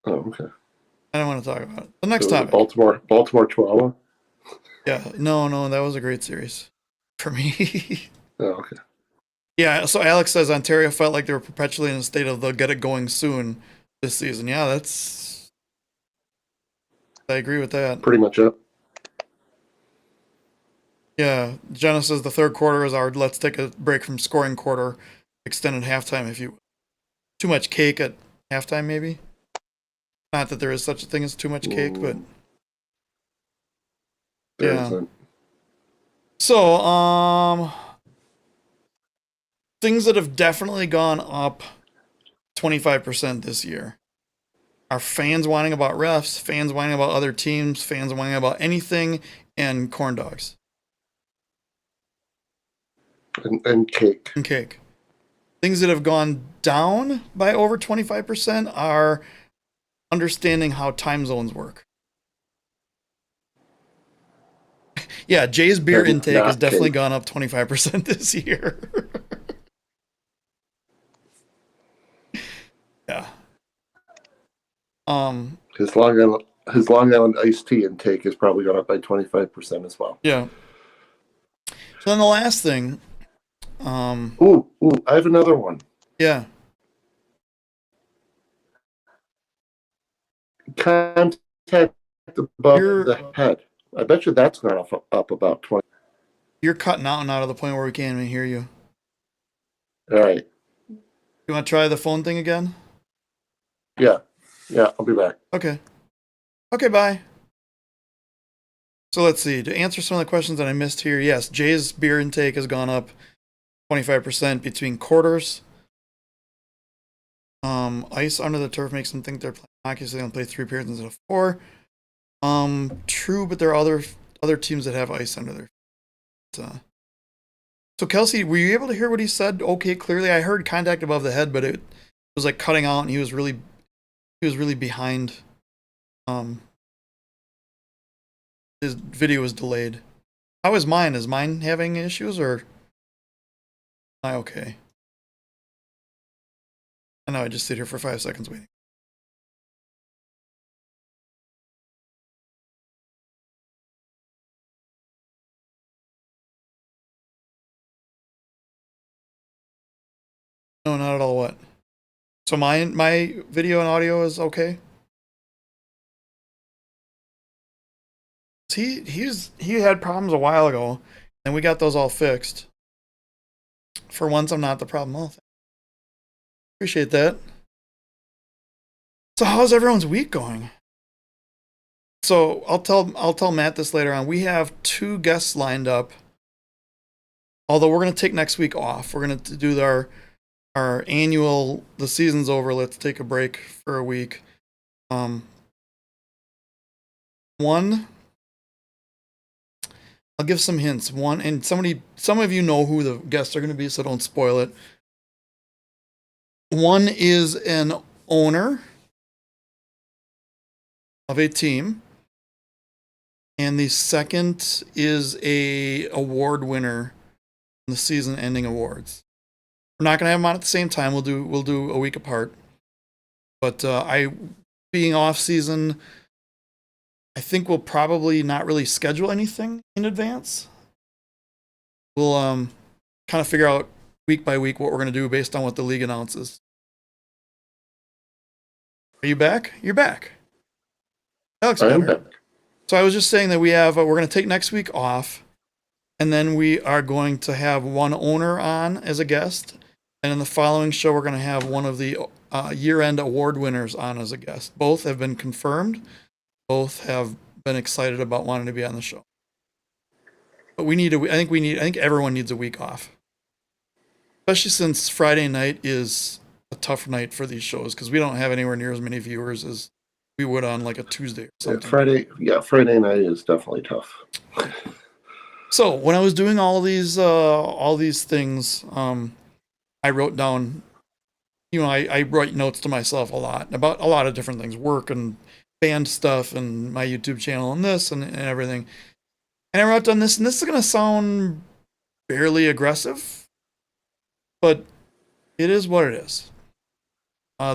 Oh, okay. I don't want to talk about it. The next So was it topic. Baltimore Chihuahua? Yeah, no, that was a great series for me. Oh, okay. Yeah, so Alex says Ontario felt like they were perpetually in a state of they'll get it going soon this season. Yeah, I agree with that. Pretty much it. Yeah, Jenna says the third quarter is our let's take a break from scoring quarter, extended halftime if you too much cake at halftime maybe. Not that there is such a thing as too much cake, but There yeah. isn't. So, things that have definitely gone up 25% this year are fans whining about refs, fans whining about other teams, fans whining about anything, and corn dogs. And cake. And cake. Things that have gone down by over 25% are understanding how time zones work. Yeah, Jay's beer And intake has not definitely cake. gone up 25% this year. Yeah. His Long Island iced tea intake has probably gone up by 25% as well. Yeah. So then the last thing, Ooh, I have another one. yeah. Contact above the head. I bet you that's gone up about 20. You're cutting out and out of the point where we can't even hear you. All right. You want to try the phone thing again? Yeah, I'll be back. Okay, bye. So let's see. To answer some of the questions that I missed here, yes, Jay's beer intake has gone up 25% between quarters. Ice under the turf makes them think they're playing hockey, so they don't play 3 periods instead of 4. True, but there are other teams that have ice under their feet. So Kelsey, were you able to hear what he said? Okay, clearly I heard contact above the head, but it was like cutting out, and he was really behind. His video was delayed. How is mine? Is mine having issues, or am I okay? I know I just sit here for 5 seconds waiting. No, not at all. What? So my video and audio is okay. He had problems a while ago, and we got those all fixed. For once, I'm not the problem. Oh, appreciate that. So how's everyone's week going? So I'll tell Matt this later on. We have 2 guests lined up. Although we're gonna take next week off. We're gonna do our annual. The season's over. Let's take a break for a week. One. I'll give some hints. One, and some of you know who the guests are going to be, so don't spoil it. One is an owner of a team, and the second is a award winner in the season-ending awards. We're not going to have them on at the same time. We'll do a week apart. But being off season, I think we'll probably not really schedule anything in advance. We'll kind of figure out week by week what we're going to do based on what the league announces. Are you back? You're back. That looks better. Back. So I was just saying that we're going to take next week off, and then we are going to have one owner on as a guest, and in the following show we're going to have one of the year-end award winners on as a guest. Both have been confirmed. Both have been excited about wanting to be on the show. But I think everyone needs a week off. Especially since Friday night is a tough night for these shows, because we don't have anywhere near as many viewers as we would on like a Tuesday or something. Friday night is definitely tough. So when I was doing all these things, I wrote down, I write notes to myself a lot about a lot of different things, work and band stuff and my YouTube channel and this and everything. And I wrote down this, and this is going to sound fairly aggressive, but it is what it is.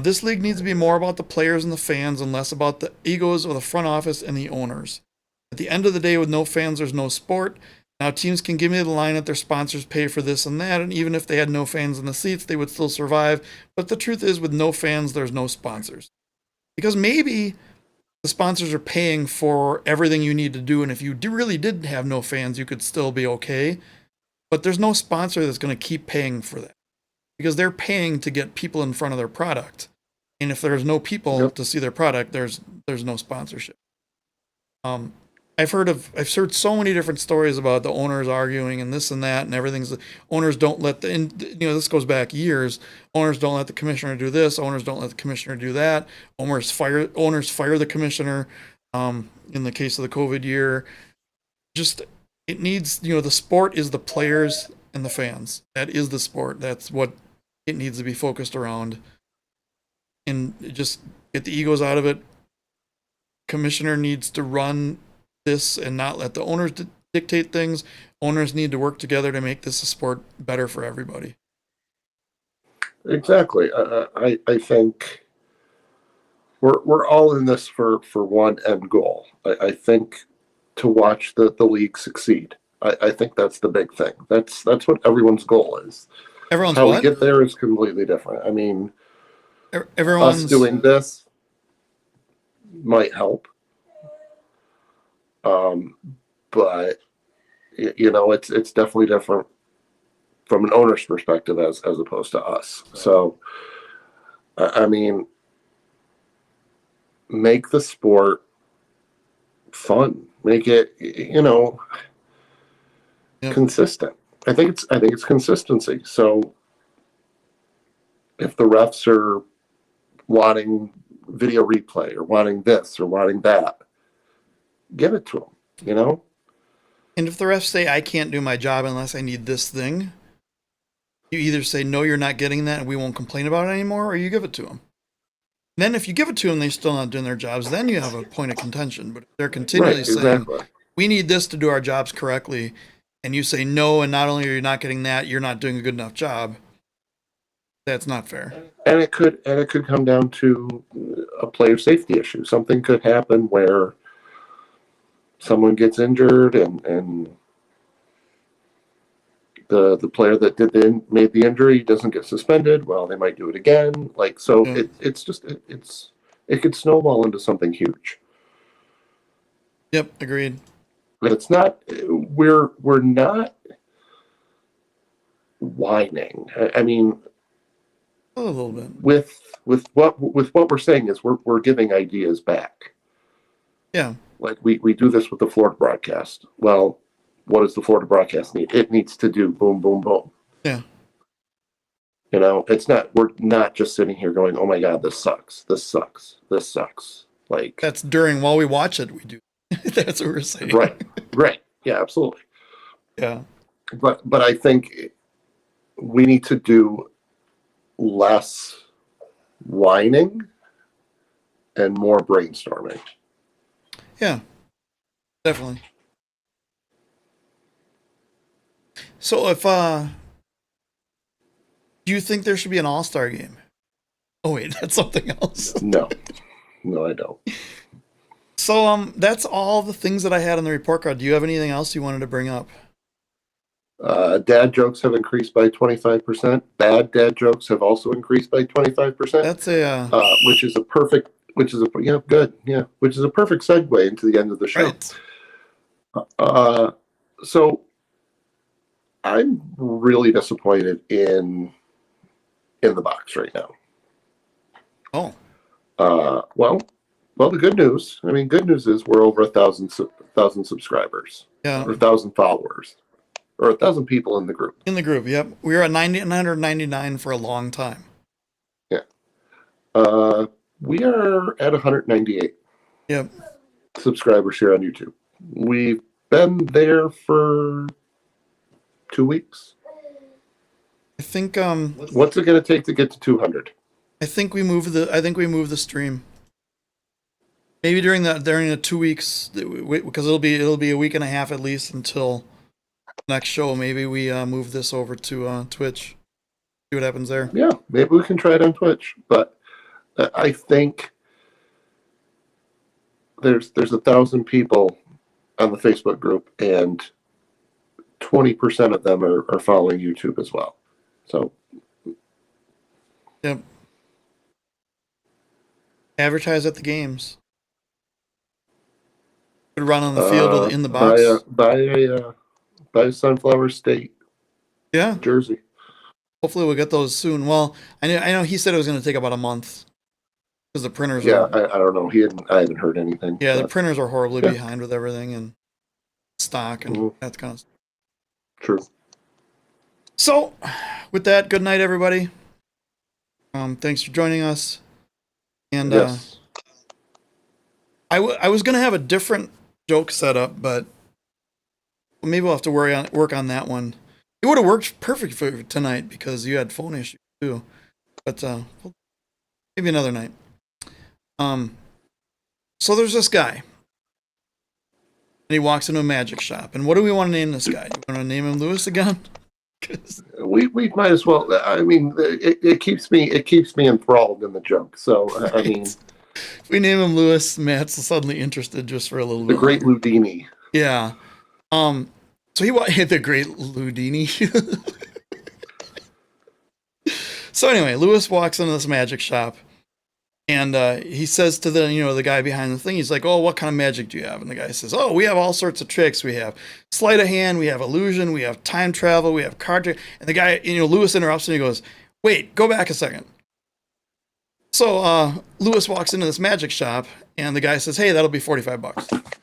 This league needs to be more about the players and the fans and less about the egos of the front office and the owners. At the end of the day, with no fans, there's no sport. Now, teams can give me the line that their sponsors pay for this and that, and even if they had no fans in the seats, they would still survive. But the truth is, with no fans, there's no sponsors. Because maybe the sponsors are paying for everything you need to do, and if you really did have no fans, you could still be okay. But there's no sponsor that's going to keep paying for that. Because they're paying to get people in front of their product. And if there's no people to see their product, there's no sponsorship. I've heard so many different stories about the owners arguing and this and that and everything's owners don't let this goes back years. Owners don't let the commissioner do this. Owners don't let the commissioner do that. Owners fire the commissioner. In the case of the COVID year, just it needs the sport is the players and the fans. That is the sport. That's what it needs to be focused around. And just get the egos out of it. Commissioner needs to run this and not let the owners dictate things. Owners need to work together to make this a sport better for everybody. Exactly. I think we're all in this for one end goal. I think to watch the league succeed. I think that's the big thing. That's what everyone's goal is. Everyone's how what? we get there is completely different. I mean, everyone's us doing this might help. But it's definitely different from an owner's perspective as opposed to us. So, I mean, make the sport fun. Make it, consistent. I think it's consistency. So, if the refs are wanting video replay or wanting this or wanting that, give it to them, And if the refs say, I can't do my job unless I need this thing, you either say, no, you're not getting that and we won't complain about it anymore, or you give it to them. Then if you give it to them, they're still not doing their jobs, then you have a point of contention. But if they're continually saying, we need this to do our jobs correctly, and you say no, and not only are you not getting that, you're not doing a good enough job, that's not fair. And it could come down to a player safety issue. Something could happen where someone gets injured and the player that made the injury doesn't get suspended. Well, they might do it again. It could snowball into something huge. Yep, agreed. But it's not. We're not whining. I mean, a little bit. With what we're saying is we're giving ideas back. Yeah. Like we do this with the Florida broadcast. Well, what does the Florida broadcast need? It needs to do boom, boom, boom. Yeah. We're not just sitting here going, oh my God, this sucks. This sucks. This sucks. Like that's while we watch it, we do. That's what we're saying. Right. Yeah, absolutely. Yeah. But I think we need to do less whining and more brainstorming. Yeah, definitely. So if do you think there should be an all-star game? Oh wait, that's something else. No, I don't. So that's all the things that I had on the report card. Do you have anything else you wanted to bring up? Dad jokes have increased by 25%. Bad dad jokes have also increased by 25%. That's a which is a perfect segue into the end of the show. Right. So I'm really disappointed in the box right now. Oh. Well, the good news. I mean, good news is we're over 1,000 subscribers. Yeah. Or 1,000 followers. Or 1,000 people in the group. In the group, yep. We were at 999 for a long time. Yeah. We are at 198. Yep. Subscribers here on YouTube. We been there for 2 weeks. I think What's it going to take to get to 200? I think we move the stream. Maybe during the 2 weeks, because it'll be a week and a half at least until next show. Maybe we move this over to Twitch. See what happens there. Yeah, maybe we can try it on Twitch. But I think there's 1,000 people on the Facebook group, and 20% of them are following YouTube as well. So, yep. Advertise at the games. Could run on the field in the box. Buy Sunflower State. Yeah. Jersey. Hopefully we'll get those soon. Well, I know he said it was going to take about a month because the printers. Yeah, I don't know. I haven't heard anything. Yeah, the printers are horribly behind with everything and stock and that kind of stuff. True. So, with that, good night, everybody. Thanks for joining us. And yes. I was going to have a different joke set up, but maybe we'll have to work on that one. It would have worked perfect for tonight because you had phone issues too. But maybe another night. So there's this guy. And he walks into a magic shop. And what do we want to name this guy? You want to name him Lewis again? We might as well. I mean, it keeps me enthralled in the joke. So I mean, if we name him Lewis, Matt's suddenly interested just for a little bit. The Great Ludini. Yeah. So he hit the Great Ludini. So anyway, Lewis walks into this magic shop, and he says to the guy behind the thing, he's like, "Oh, what kind of magic do you have?" And the guy says, "Oh, we have all sorts of tricks. We have sleight of hand, we have illusion, we have time travel, we have card trick." And the guy, Lewis interrupts and he goes, "Wait, go back a second." So Lewis walks into this magic shop, and the guy says, "Hey, that'll be $45."